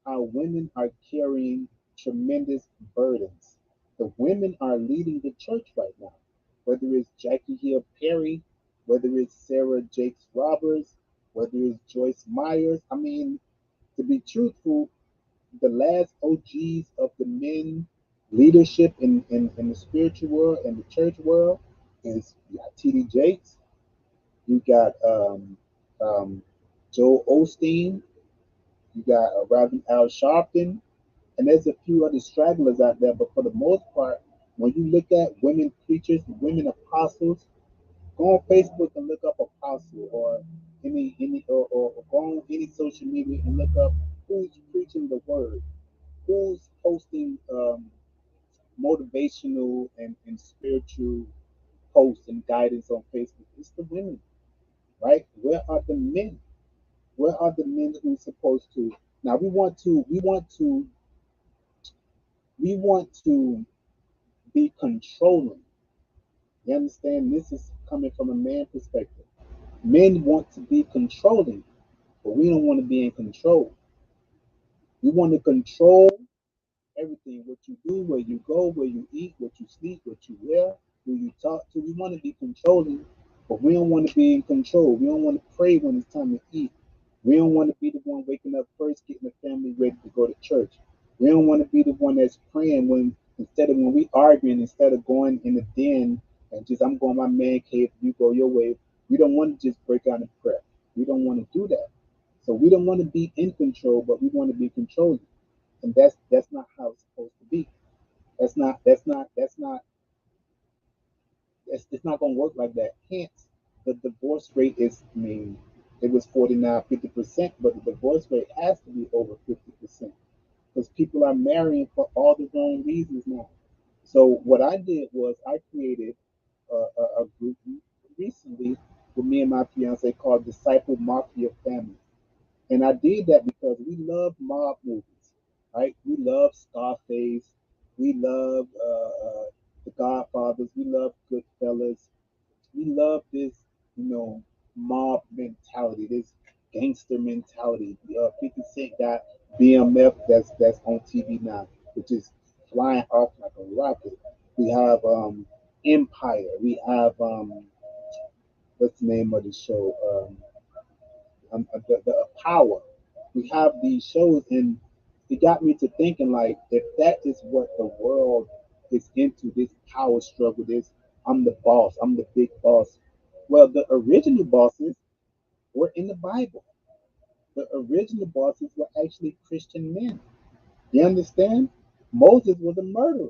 Our women are carrying tremendous burdens. The women are leading the church right now, whether it's Jackie Hill Perry, whether it's Sarah Jakes Roberts, whether it's Joyce Myers. I mean, to be truthful, the last OGs of the men leadership in the spiritual world and the church world is you got T.D. Jakes, you got um, Joel Osteen, you got Reverend Al Sharpton, and there's a few other stragglers out there. But for the most part, when you look at women preachers, women apostles, go on Facebook and look up apostle or or go on any social media and look up who's preaching the word, who's posting motivational and spiritual posts and guidance on Facebook. It's the women, right? Where are the men? Where are the men who's supposed to? Now we want to be controlling. You understand? This is coming from a man perspective. Men want to be controlling, but we don't want to be in control. We want to control everything, what you do, where you go, where you eat, what you sleep, what you wear, who you talk to. We want to be controlling, but we don't want to be in control. We don't want to pray when it's time to eat. We don't want to be the one waking up first, getting the family ready to go to church. We don't want to be the one that's praying when we arguing, instead of going in the den and just I'm going my man cave, you go your way. We don't want to just break out in prayer. We don't want to do that. So we don't want to be in control, but we want to be controlling, and that's not how it's supposed to be. It's not going to work like that. Hence, the divorce rate is. I mean, it was 49, 50%, but the divorce rate has to be over 50% because people are marrying for all the wrong reasons now. So what I did was I created a group recently with me and my fiance called Disciple Mafia Family. And I did that because we love mob movies, right? We love Scarface. We love The Godfathers. We love Goodfellas. We love this, mob mentality, this gangster mentality. 50 Cent got BMF that's on TV now, which is flying off like a rocket. We have Empire. We have what's the name of the show? The Power. We have these shows, and it got me to thinking like, if that is what the world is into, this power struggle, this I'm the boss, I'm the big boss. Well, the original bosses were in the Bible. The original bosses were actually Christian men. You understand? Moses was a murderer.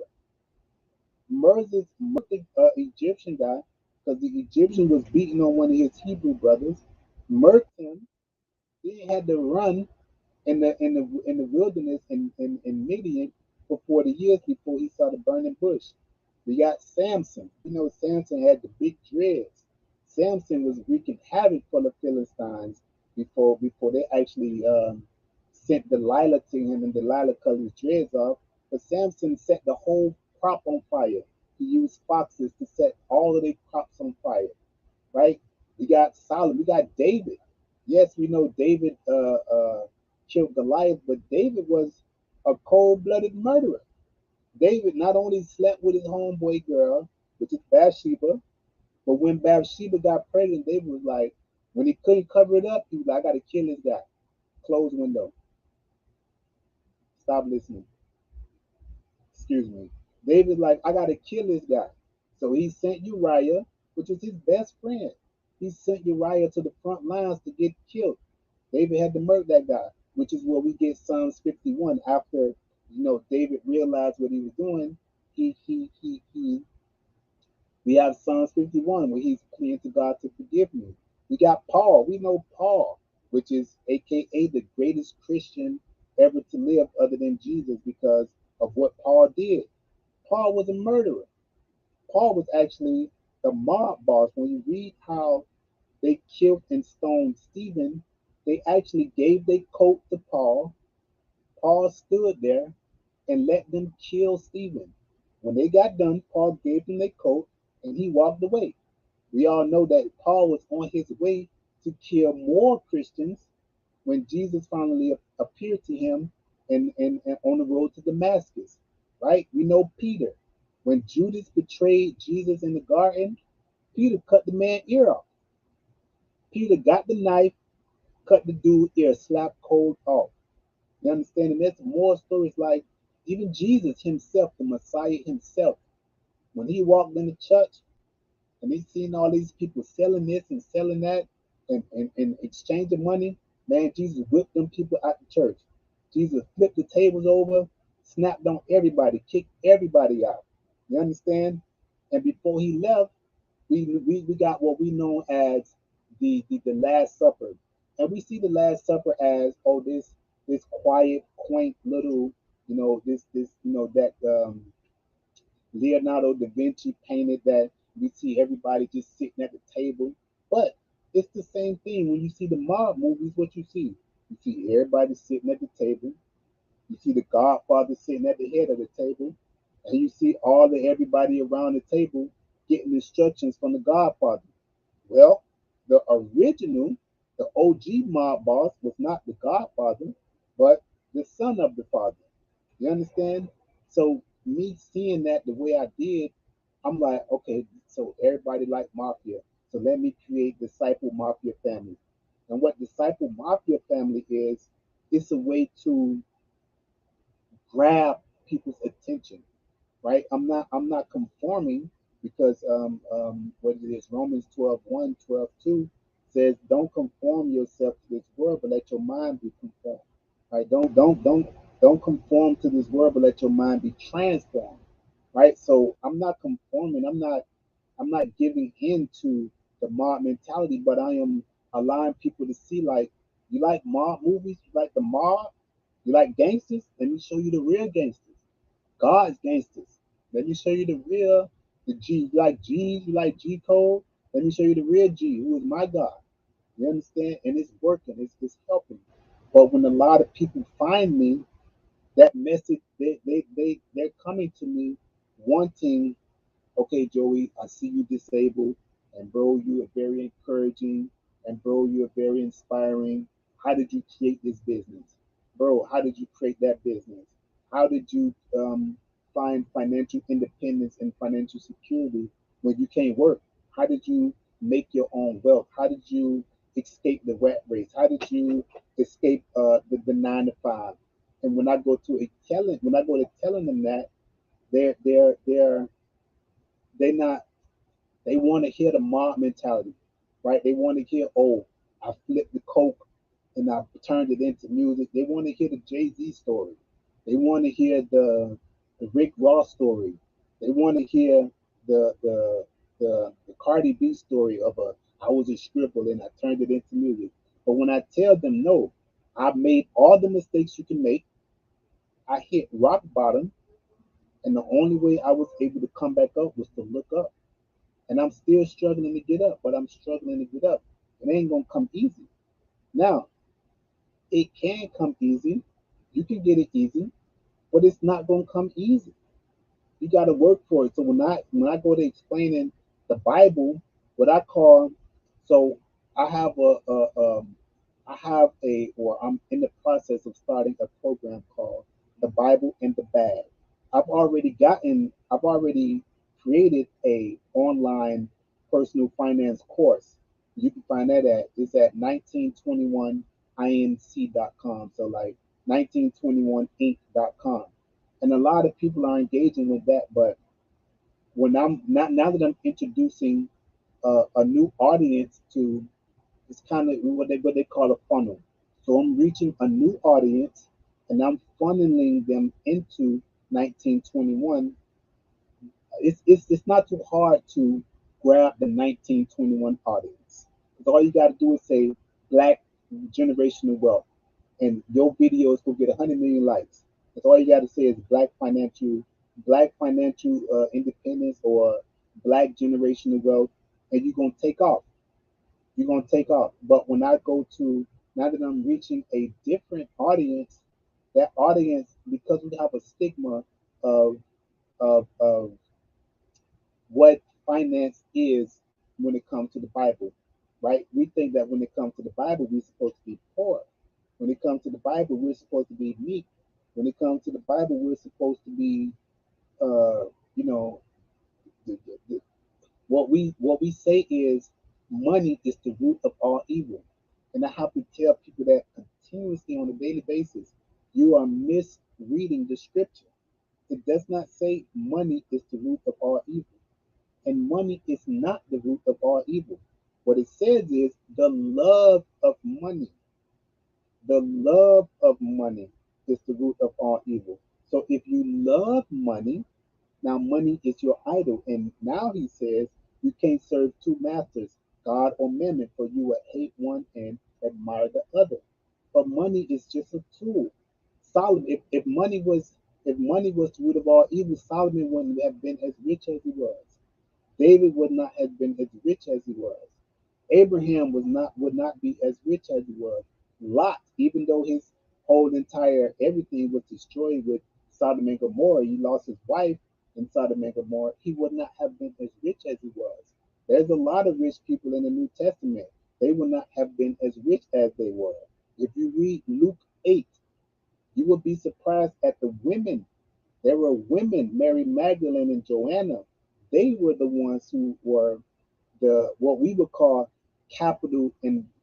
Moses murdered the Egyptian guy because the Egyptian was beating on one of his Hebrew brothers, murdered him, then had to run in the wilderness in Midian for 40 years before he saw the burning bush. We got Samson. Samson had the big dreads. Samson was wreaking havoc for the Philistines before they actually sent Delilah to him, and Delilah cut his dreads off. But Samson set the whole crop on fire. He used foxes to set all of their crops on fire, right? We got Solomon. We got David. Yes, we know David killed Goliath, but David was a cold-blooded murderer. David not only slept with his homeboy girl, which is Bathsheba, but when Bathsheba got pregnant, David was like, when he couldn't cover it up, he was like, I got to kill this guy. Close window. Stop listening. Excuse me. David's like, I got to kill this guy. So he sent Uriah, which was his best friend. He sent Uriah to the front lines to get killed. David had to murder that guy, which is where we get Psalms 51. After David realized what he was doing, he we have Psalms 51 where he's pleading to God to forgive me. We got Paul. We know Paul, which is AKA the greatest Christian ever to live other than Jesus because of what Paul did. Paul was a murderer. Paul was actually the mob boss. When you read how they killed and stoned Stephen, they actually gave their coat to Paul. Paul stood there and let them kill Stephen. When they got done, Paul gave them their coat and he walked away. We all know that Paul was on his way to kill more Christians when Jesus finally appeared to him and on the road to Damascus, right? We know Peter. When Judas betrayed Jesus in the garden, Peter cut the man's ear off. Peter got the knife, cut the dude's ear, slapped cold off. You understand? And there's more stories like even Jesus himself, the Messiah himself, when he walked in the church, and they seen all these people selling this and selling that and exchanging money, man, Jesus whipped them people out the church. Jesus flipped the tables over, snapped on everybody, kicked everybody out. You understand? And before he left, we got what we know as the Last Supper. And we see the Last Supper as, oh, this quiet, quaint little, this that Leonardo da Vinci painted that we see everybody just sitting at the table. But it's the same thing when you see the mob movies, what you see? You see everybody sitting at the table. You see the Godfather sitting at the head of the table. And you see all the everybody around the table getting instructions from the Godfather. Well, the original, the OG mob boss was not the Godfather, but the son of the father. You understand? So me seeing that the way I did, I'm like, okay, so everybody like mafia. So let me create Disciple Mafia Family. And what Disciple Mafia Family is, it's a way to grab people's attention, right? I'm not conforming because what it is, Romans 12:1, 12:2 says, don't conform yourself to this world, but let your mind be conformed. Right? Don't conform to this world, but let your mind be transformed. Right? So I'm not conforming, I'm not giving in to the mob mentality, but I am allowing people to see, like, you like mob movies, you like the mob, you like gangsters, let me show you the real gangsters. God's gangsters. Let me show you the real, the G. You like G's, you like G code. Let me show you the real G, who is my God. You understand? And it's working. It's helping. But when a lot of people find me, that message, they're coming to me wanting, okay, Joey, I see you disabled, and bro, you are very encouraging, and bro, you are very inspiring. How did you create this business? Bro, how did you create that business? How did you find financial independence and financial security when you can't work? How did you make your own wealth? How did you escape the rat race? How did you escape the 9 to 5? And when I go to telling them that, they're not, they want to hear the mob mentality, right? They want to hear, oh, I flipped the coke and I turned it into music. They want to hear the Jay Z story. They want to hear the Rick Ross story. They want to hear the Cardi B story of a, I was a scribble and I turned it into music. But when I tell them no, I made all the mistakes you can make. I hit rock bottom, and the only way I was able to come back up was to look up. And I'm still struggling to get up, but I'm struggling to get up. It ain't gonna come easy. Now, it can come easy. You can get it easy, but it's not gonna come easy. You gotta work for it. So when I go to explaining the Bible, what I call, so I have I have a, or I'm in the process of starting a program called the Bible in the Bag. I've already created a online personal finance course. You can find that it's at 1921inc.com. So like 1921inc.com. And a lot of people are engaging with that, but when I'm not, now that I'm introducing a new audience to, it's kind of what they call a funnel. So I'm reaching a new audience and I'm funneling them into 1921. It's not too hard to grab the 1921 audience. Because all you got to do is say Black generational wealth, and your videos will get 100 million likes. That's all you got to say is Black financial independence or Black generational wealth, and you're gonna take off. You're gonna take off. But when I go to, now that I'm reaching a different audience, that audience, because we have a stigma of of what finance is, when it comes to the Bible, right? We think that when it comes to the Bible, we're supposed to be poor. When it comes to the Bible, we're supposed to be meek. When it comes to the Bible, we're supposed to be, uh, you know, the, what we say is money is the root of all evil, and I have to tell people that continuously on a daily basis. You are misreading the scripture. It does not say money is the root of all evil, and money is not the root of all evil. What it says is the love of money. The love of money is the root of all evil. So if you love money, now money is your idol. And now he says you can't serve two masters, God or mammon, for you will hate one and admire the other. But money is just a tool. Solomon, if money was the root of all evil, Solomon wouldn't have been as rich as he was. David would not have been as rich as he was. Abraham would not be as rich as he was. Lot, even though his whole entire everything was destroyed with Sodom and Gomorrah, he lost his wife in Sodom and Gomorrah, he would not have been as rich as he was. There's a lot of rich people in the New Testament. They would not have been as rich as they were. If you read Luke 8, you will be surprised at the women. There were women, Mary Magdalene and Joanna. They were the ones who were the what we would call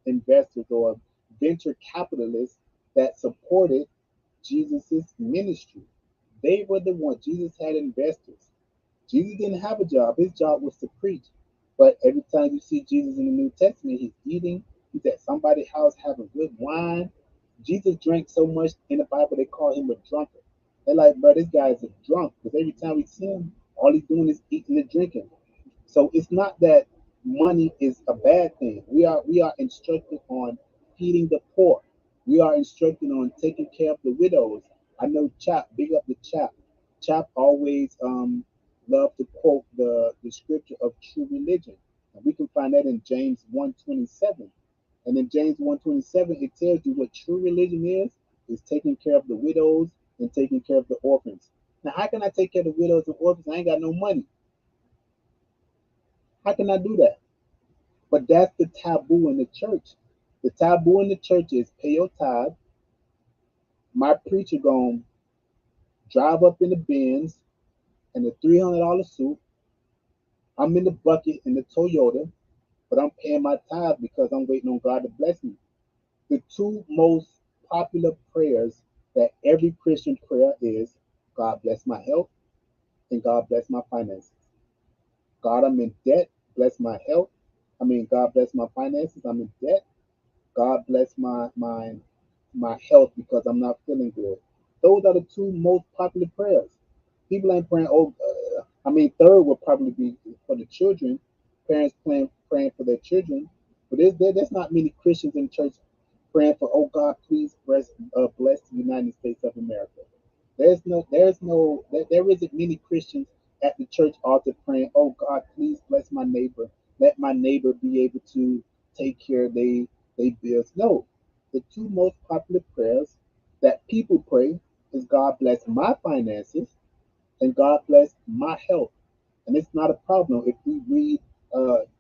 investors or venture capitalists that supported Jesus's ministry. They were the ones. Jesus had investors. Jesus didn't have a job. His job was to preach. But every time you see Jesus in the New Testament, he's eating. He's at somebody's house having good wine. Jesus drank so much in the Bible, they call him a drunkard. They're like, bro, this guy is a drunk. Because every time we see him, all he's doing is eating and drinking. So it's not that money is a bad thing. We are instructed on feeding the poor. We are instructed on taking care of the widows. I know Chap, big up the Chap. Chap always love to quote the scripture of true religion. And we can find that in James 1:27. And in James 1:27, it tells you what true religion is taking care of the widows and taking care of the orphans. Now, how can I take care of the widows and orphans? I ain't got no money. How can I do that? But that's the taboo in the church. The taboo in the church is pay your tithe. My preacher gonna drive up in the Benz and the $300 suit. I'm in the bucket in the Toyota, but I'm paying my tithe because I'm waiting on God to bless me. The two most popular prayers that every Christian prayer is God bless my health and God bless my finances. God, I'm in debt, bless my health. God bless my finances. I'm in debt. God bless my health because I'm not feeling good. Those are the two most popular prayers. People ain't praying. Third would probably be for the children. Parents praying for their children. But there's not many Christians in church praying for, oh God, please bless the United States of America. There isn't many Christians at the church altar praying, oh God, please bless my neighbor. Let my neighbor be able to take care of they bills. No, the two most popular prayers that people pray is God bless my finances and God bless my health. And it's not a problem. If we read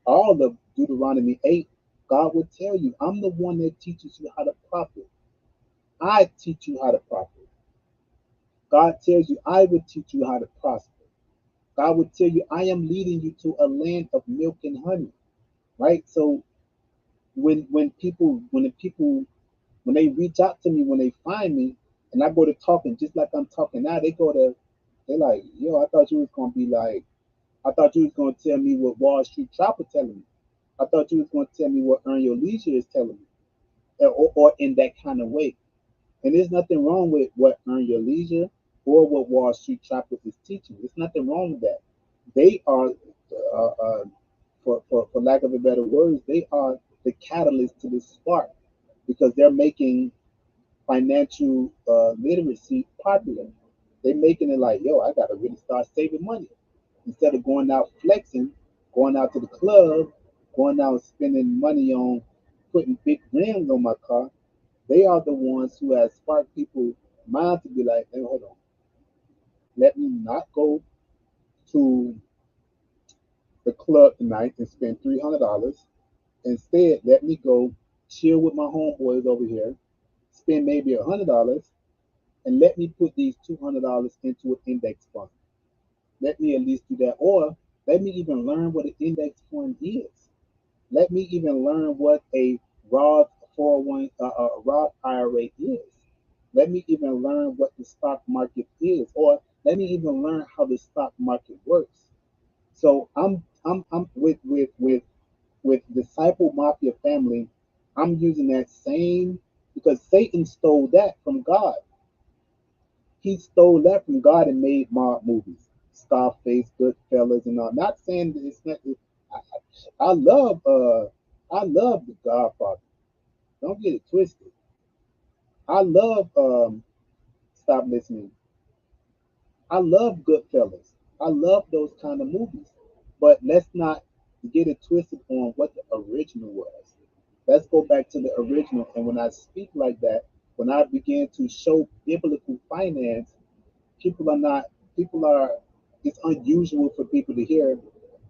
all of Deuteronomy 8, God will tell you, I'm the one that teaches you how to profit. I teach you how to profit. God tells you, I will teach you how to prosper. God will tell you, I am leading you to a land of milk and honey. Right? So when they reach out to me, when they find me, and I go to talking just like I'm talking now, they're like, yo, I thought you was gonna tell me what Wall Street Chopper telling me. I thought you was gonna tell me what Earn Your Leisure is telling me, or in that kind of way. And there's nothing wrong with what Earn Your Leisure or what Wall Street Chopper is teaching. There's nothing wrong with that. They are, for lack of a better words, they are the catalyst to this spark because they're making financial literacy popular. They're making it like, yo, I gotta really start saving money instead of going out flexing, going out to the club, going out spending money on putting big rims on my car. They are the ones who have sparked people mind to be like, hey, hold on, let me not go to the club tonight and spend $300. Instead, let me go chill with my homeboys over here, spend maybe $100, and let me put these $200 into an index fund. Let me at least do that, or let me even learn what an index fund is. Let me even learn what a Roth 401 Roth IRA is. Let me even learn what the stock market is, or let me even learn how the stock market works. So I'm with Disciple Mafia family. I'm using that same because Satan stole that from God. He stole that from God and made mob movies, Scarface, Goodfellas, and all. Not saying that it's not. I love I love the Godfather. Don't get it twisted. I love Stop Listening. I love Goodfellas. I love those kind of movies. But let's not get it twisted on what the original was. Let's go back to the original. And when I speak like that, when I begin to show biblical finance, people are not people are it's unusual for people to hear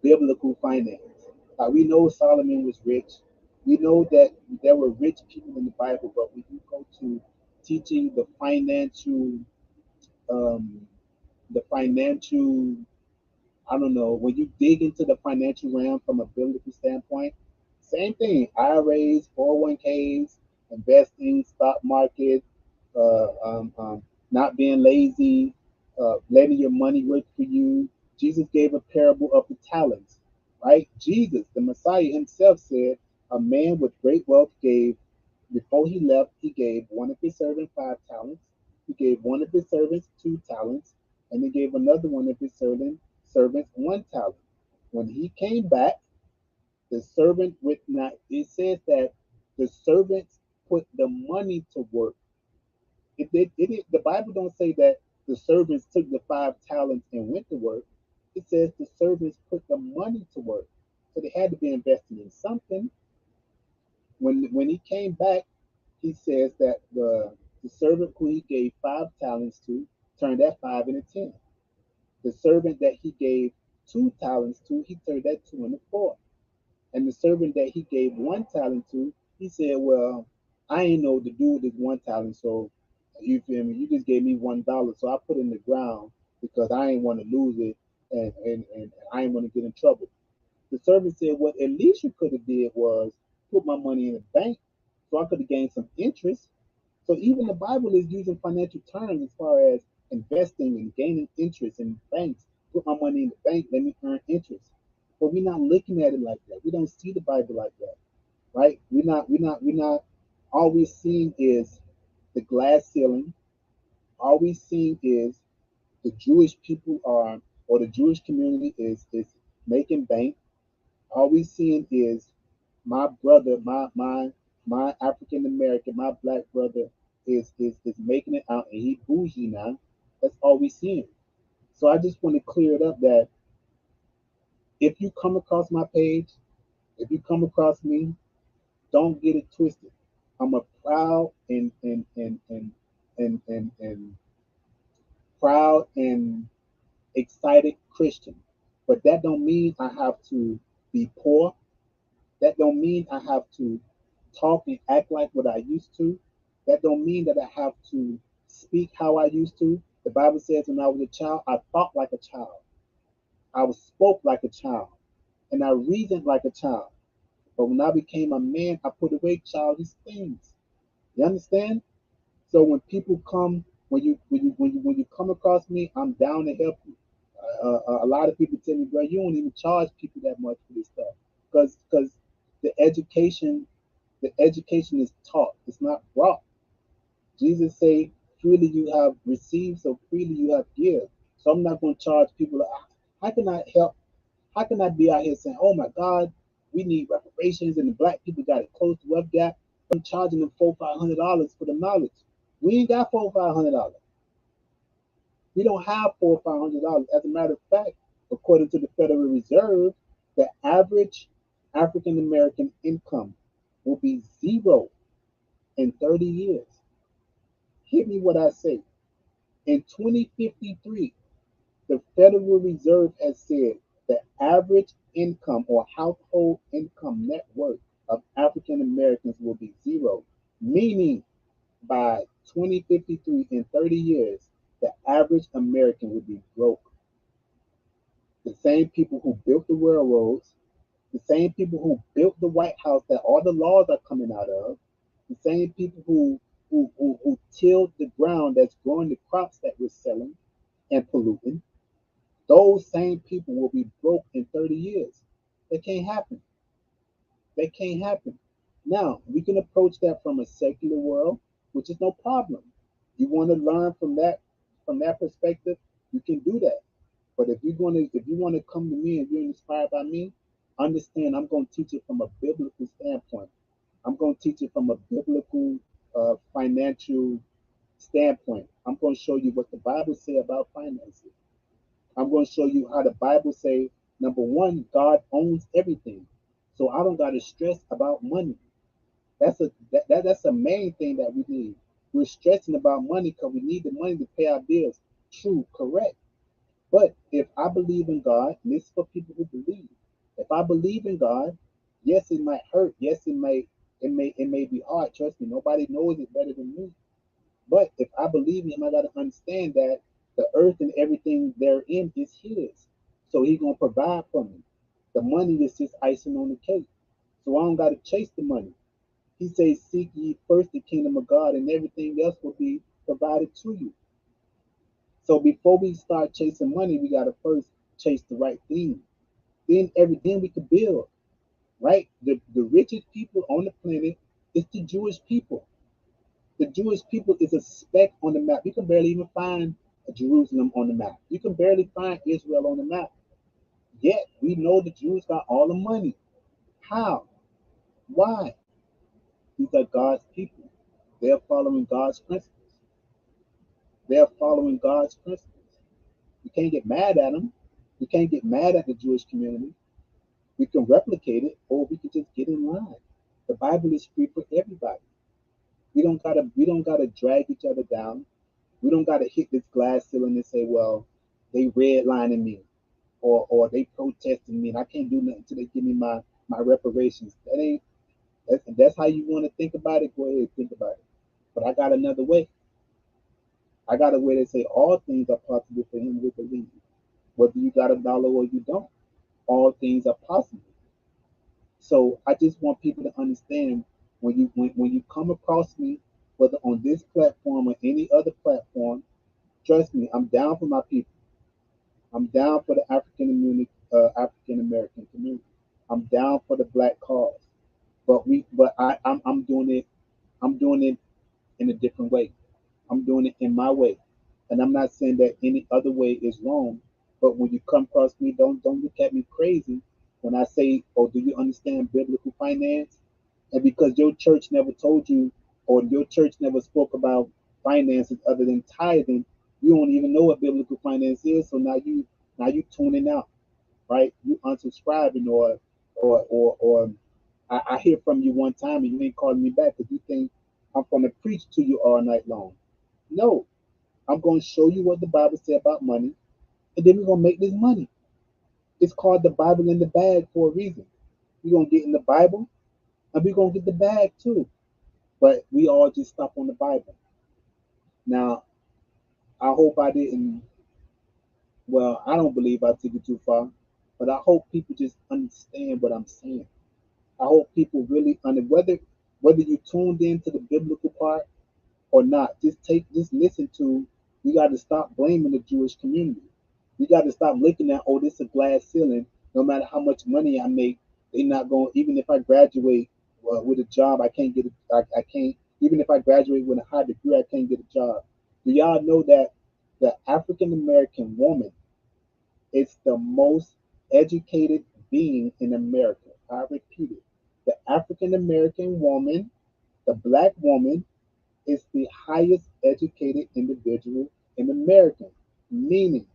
biblical finance. We know Solomon was rich. We know that there were rich people in the Bible, but when you go to teaching um, the financial I don't know, when you dig into the financial realm from a biblical standpoint, same thing. IRAs, 401ks, investing, stock market, not being lazy, letting your money work for you. Jesus gave a parable of the talents, right? Jesus, the Messiah himself said, a man with great wealth gave, before he left, he gave one of his servants 5 talents. He gave one of his servants 2 talents, and he gave another one of his servants 1 talent. When he came back, the servant with not it says that the servants put the money to work. The Bible don't say that the servants took the 5 talents and went to work. It says the servants put the money to work. So they had to be investing in something. When he came back, he says that the servant who he gave 5 talents to turned that 5 into 10. The servant that he gave 2 talents to, he turned that 2 into 4. And the servant that he gave 1 talent to, he said, well, I ain't know what to do with this 1 talent, so you feel me? You just gave me $1, so I put it in the ground because I ain't want to lose it and I ain't want to get in trouble. The servant said, what at least you could have did was put my money in the bank so I could have gained some interest. So even the Bible is using financial terms as far as investing and gaining interest in banks. Put my money in the bank, let me earn interest. But we're not looking at it like that. We don't see the Bible like that, right? We're not. All we're seeing is the glass ceiling. All we're seeing is the Jewish people are, or the Jewish community is making bank. All we seeing is my brother, my African American, my black brother is making it out and he bougie now. That's all we seeing. So I just want to clear it up that if you come across my page, if you come across me, don't get it twisted. I'm a proud and proud and excited Christian. But that don't mean I have to be poor. That don't mean I have to talk and act like what I used to. That don't mean that I have to speak how I used to. The Bible says when I was a child, I thought like a child. I was spoke like a child. And I reasoned like a child. But when I became a man, I put away childish things. You understand? So when people come, when you come across me, I'm down to help you. A lot of people tell me, bro, you don't even charge people that much for this stuff, because the education, the education is taught. It's not brought. Jesus say, freely you have received, so freely you have give. So I'm not going to charge people. How can I help? How can I be out here saying, oh my God, we need reparations and the black people got it close to wealth gap? I'm charging them $400-500 for the knowledge. We ain't got $400-500. We don't have $400-500. As a matter of fact, according to the Federal Reserve, the average African American income will be zero in 30 years. Hear me what I say. In 2053, the Federal Reserve has said The average income or household income net worth of African Americans will be zero, meaning by 2053, in 30 years, the average American will be broke. The same people who built the railroads, the same people who built the White House that all the laws are coming out of, the same people who tilled the ground that's growing the crops that we're selling and polluting, those same people will be broke in 30 years. That can't happen. That can't happen. Now, we can approach that from a secular world, which is no problem. You want to learn from that perspective, you can do that. But if you want to come to me and you're inspired by me, understand I'm going to teach it from a biblical standpoint. I'm going to teach it from a biblical financial standpoint. I'm going to show you what the Bible say about finances. I'm going to show you how the Bible say, number one, God owns everything. So I don't got to stress about money. That's a main thing that we need. We're stressing about money because we need the money to pay our bills. True, correct. But if I believe in God, and this is for people who believe. If I believe in God, yes, it might hurt. Yes, it may be hard. Trust me, nobody knows it better than me. But if I believe in him, I gotta understand that the earth and everything therein is his. So he's gonna provide for me. The money is just icing on the cake. So I don't gotta chase the money. He says, seek ye first the kingdom of God, and everything else will be provided to you. So before we start chasing money, we gotta first chase the right thing. Then we can build, right? The richest people on the planet is the Jewish people. The Jewish people is a speck on the map. You can barely even find Jerusalem on the map. You can barely find Israel on the map. Yet we know the Jews got all the money. How? Why? These are God's people. They're following God's principles. They're following God's principles. You can't get mad at them. You can't get mad at the Jewish community. We can replicate it, or we can just get in line. The Bible is free for everybody. We don't gotta drag each other down. We don't gotta hit this glass ceiling and say, well, they redlining me or they protesting me and I can't do nothing until they give me my reparations. That's how you want to think about it. Go ahead and think about it. But I got another way. I got a way to say all things are possible for him who believes. Whether you got a dollar or you don't, all things are possible. So I just want people to understand when you come across me, whether on this platform or any other platform, trust me, I'm down for my people. I'm down for the African American community. I'm down for the black cause. But I'm doing it. I'm doing it in a different way. I'm doing it in my way, and I'm not saying that any other way is wrong. But when you come across me, don't look at me crazy when I say, "Oh, do you understand biblical finance?" And because your church never told you, or your church never spoke about finances other than tithing, you don't even know what biblical finance is. So now you tuning out, right? You unsubscribing or I hear from you one time and you ain't calling me back because you think I'm going to preach to you all night long. No, I'm going to show you what the Bible says about money, and then we're going to make this money. It's called the Bible in the bag for a reason. We're going to get in the Bible, and we're going to get the bag too. But we all just stop on the Bible. Now, I hope I didn't, well, I don't believe I took it too far, but I hope people just understand what I'm saying. I hope people really under whether you tuned into the biblical part or not. Just listen to. We got to stop blaming the Jewish community. We got to stop looking at, oh, this is a glass ceiling. No matter how much money I make, they not going. Even if I graduate with a job, I can't get. I can't. Even if I graduate with a high degree, I can't get a job. Do y'all know that the African American woman is the most educated being in America? I repeat it. The African American woman, the black woman, is the highest educated individual in America, meaning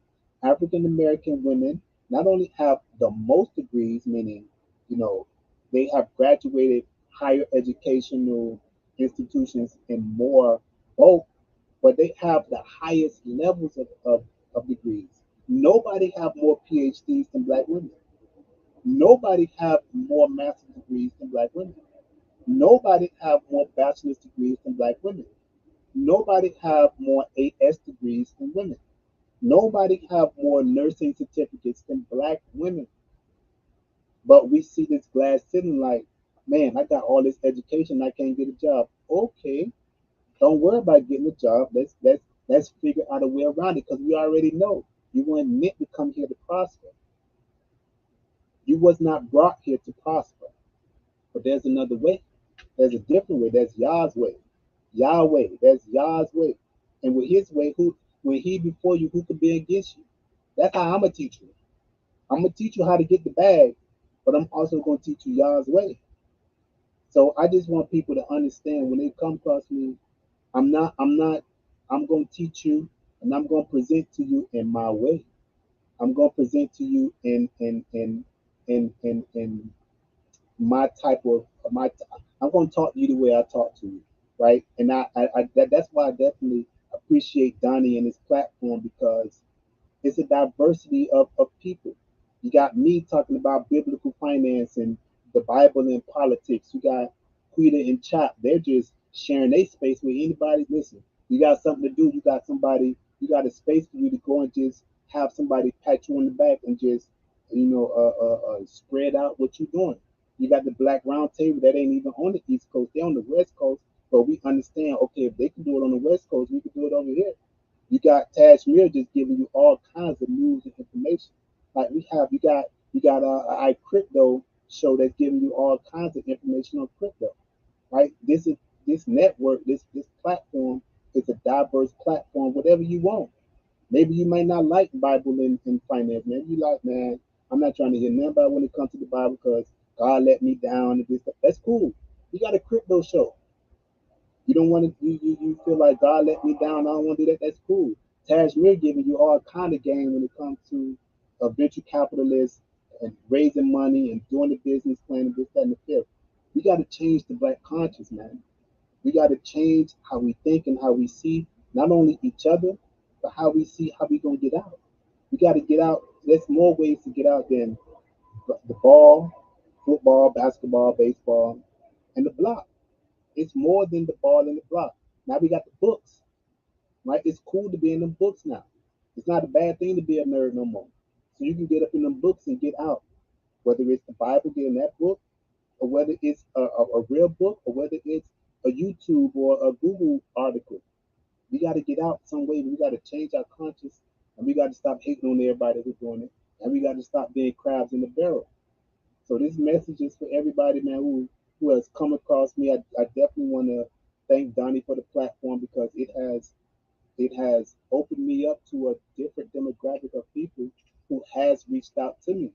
African American women not only have the most degrees, meaning, you know, they have graduated higher educational institutions in more bulk, but they have the highest levels of degrees. Nobody have more PhDs than black women. Nobody have more master's degrees than black women. Nobody have more bachelor's degrees than black women. Nobody have more AS degrees than women. Nobody have more nursing certificates than black women. But we see this glass ceiling like, man, I got all this education, I can't get a job. Okay, don't worry about getting a job. Let's figure out a way around it because we already know you weren't meant to come here to prosper. You was not brought here to prosper. But there's another way. There's a different way. There's Yah's way. Yahweh. That's Yah's way. And with his way, who when he before you, who could be against you? That's how I'm gonna teach you. I'm gonna teach you how to get the bag, but I'm also gonna teach you Yah's way. So I just want people to understand when they come across me, I'm gonna teach you and I'm gonna present to you in my way. I'm gonna present to you in my type of my I'm going to talk to you the way I talk to you, right? And that's why I definitely appreciate Donnie and his platform because it's a diversity of people. You got me talking about biblical finance and the Bible and politics. You got Quita and Chop. They're just sharing their space with anybody. Listen, you got something to do. You got somebody. You got a space for you to go and just have somebody pat you on the back and just spread out what you're doing. You got the Black Round Table that ain't even on the East Coast. They're on the West Coast, but we understand. Okay, if they can do it on the West Coast, we can do it over here. You got Tashmir just giving you all kinds of news and information. Like you got I crypto show that's giving you all kinds of information on crypto. Right? This network, this platform is a diverse platform. Whatever you want. Maybe you might not like Bible and finance. Maybe you like, man, I'm not trying to hear nothing about when it comes to the Bible because God let me down and this. That's cool. You got a crypto show. You don't want to. You feel like God let me down. I don't want to do that. That's cool. Tajmir giving you all kind of game when it comes to a venture capitalist and raising money and doing the business plan and this, that, and the fifth. We got to change the black conscience, man. We got to change how we think and how we see not only each other, but how we see how we gonna get out. We got to get out. There's more ways to get out than the ball, football, basketball, baseball, and the block. It's more than the ball and the block. Now we got the books, right? It's cool to be in them books now. It's not a bad thing to be a nerd no more. So you can get up in them books and get out. Whether it's the Bible, get in that book, or whether it's a real book, or whether it's a YouTube or a Google article. We got to get out some way. We got to change our conscience, and we got to stop hating on everybody who's doing it, and we got to stop being crabs in the barrel. So this message is for everybody, man, who has come across me. I definitely want to thank Donnie for the platform because it has opened me up to a different demographic of people who has reached out to me,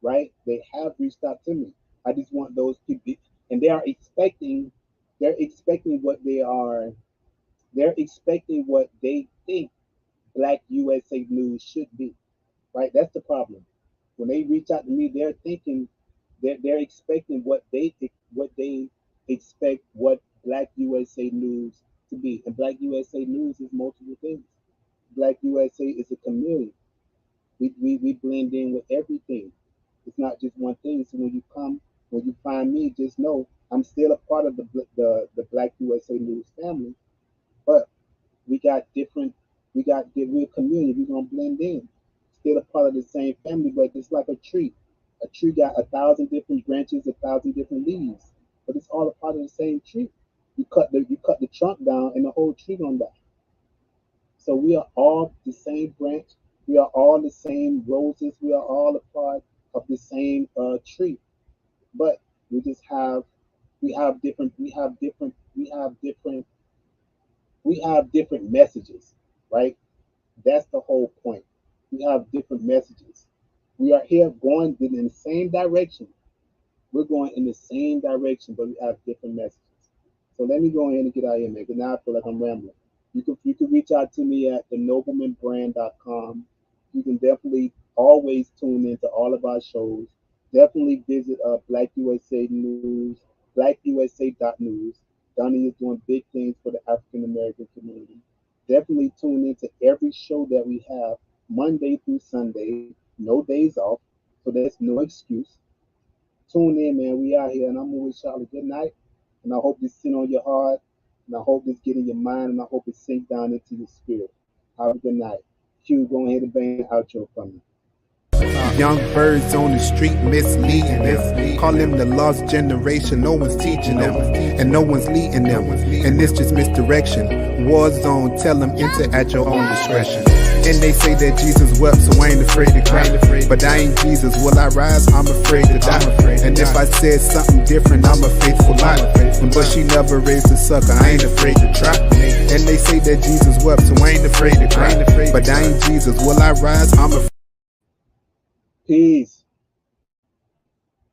right? They have reached out to me. I just want those people, and they're expecting what they're expecting what they think Black USA News should be, right? That's the problem. When they reach out to me, they're thinking they're expecting what they expect what Black USA News to be, and Black USA News is multiple things. Black USA is a chameleon. We blend in with everything. It's not just one thing. So when you find me, just know I'm still a part of the Black USA News family, but we got different. We're a community. We're gonna blend in. Still a part of the same family, but it's like a tree. A tree got 1,000 different branches, 1,000 different leaves, but it's all a part of the same tree. You cut the trunk down, and the whole tree gonna die. So we are all the same branch. We are all the same roses. We are all a part of the same tree. But we just have we have different messages, right? That's the whole point. We have different messages. We are here going in the same direction. We're going in the same direction, but we have different messages. So let me go ahead and get out of here, man. Because now I feel like I'm rambling. You can reach out to me at thenoblemanbrand.com. You can definitely always tune into all of our shows. Definitely visit Black USA News, blackusa.news. Donnie is doing big things for the African American community. Definitely tune into every show that we have Monday through Sunday, no days off, so there's no excuse. Tune in, man. We out here, and I'm gonna wish y'all a good night. And I hope this sit on your heart, and I hope this get in your mind, and I hope it sink down into your spirit. Have a good night. Q, go ahead and bang the outro for me. Young birds on the street misleading them. Call them the lost generation. No one's teaching them, and no one's leading them. And it's just misdirection. War zone, tell them enter at your own discretion. And they say that Jesus wept, so I ain't afraid to cry. But I ain't Jesus. Will I rise? I'm afraid to die. And if I said something different, I'm a faithful lie. But she never raised a sucker. I ain't afraid to try. And they say that Jesus wept, so I ain't afraid to cry. But I ain't Jesus. Will I rise? I'm afraid. Peace.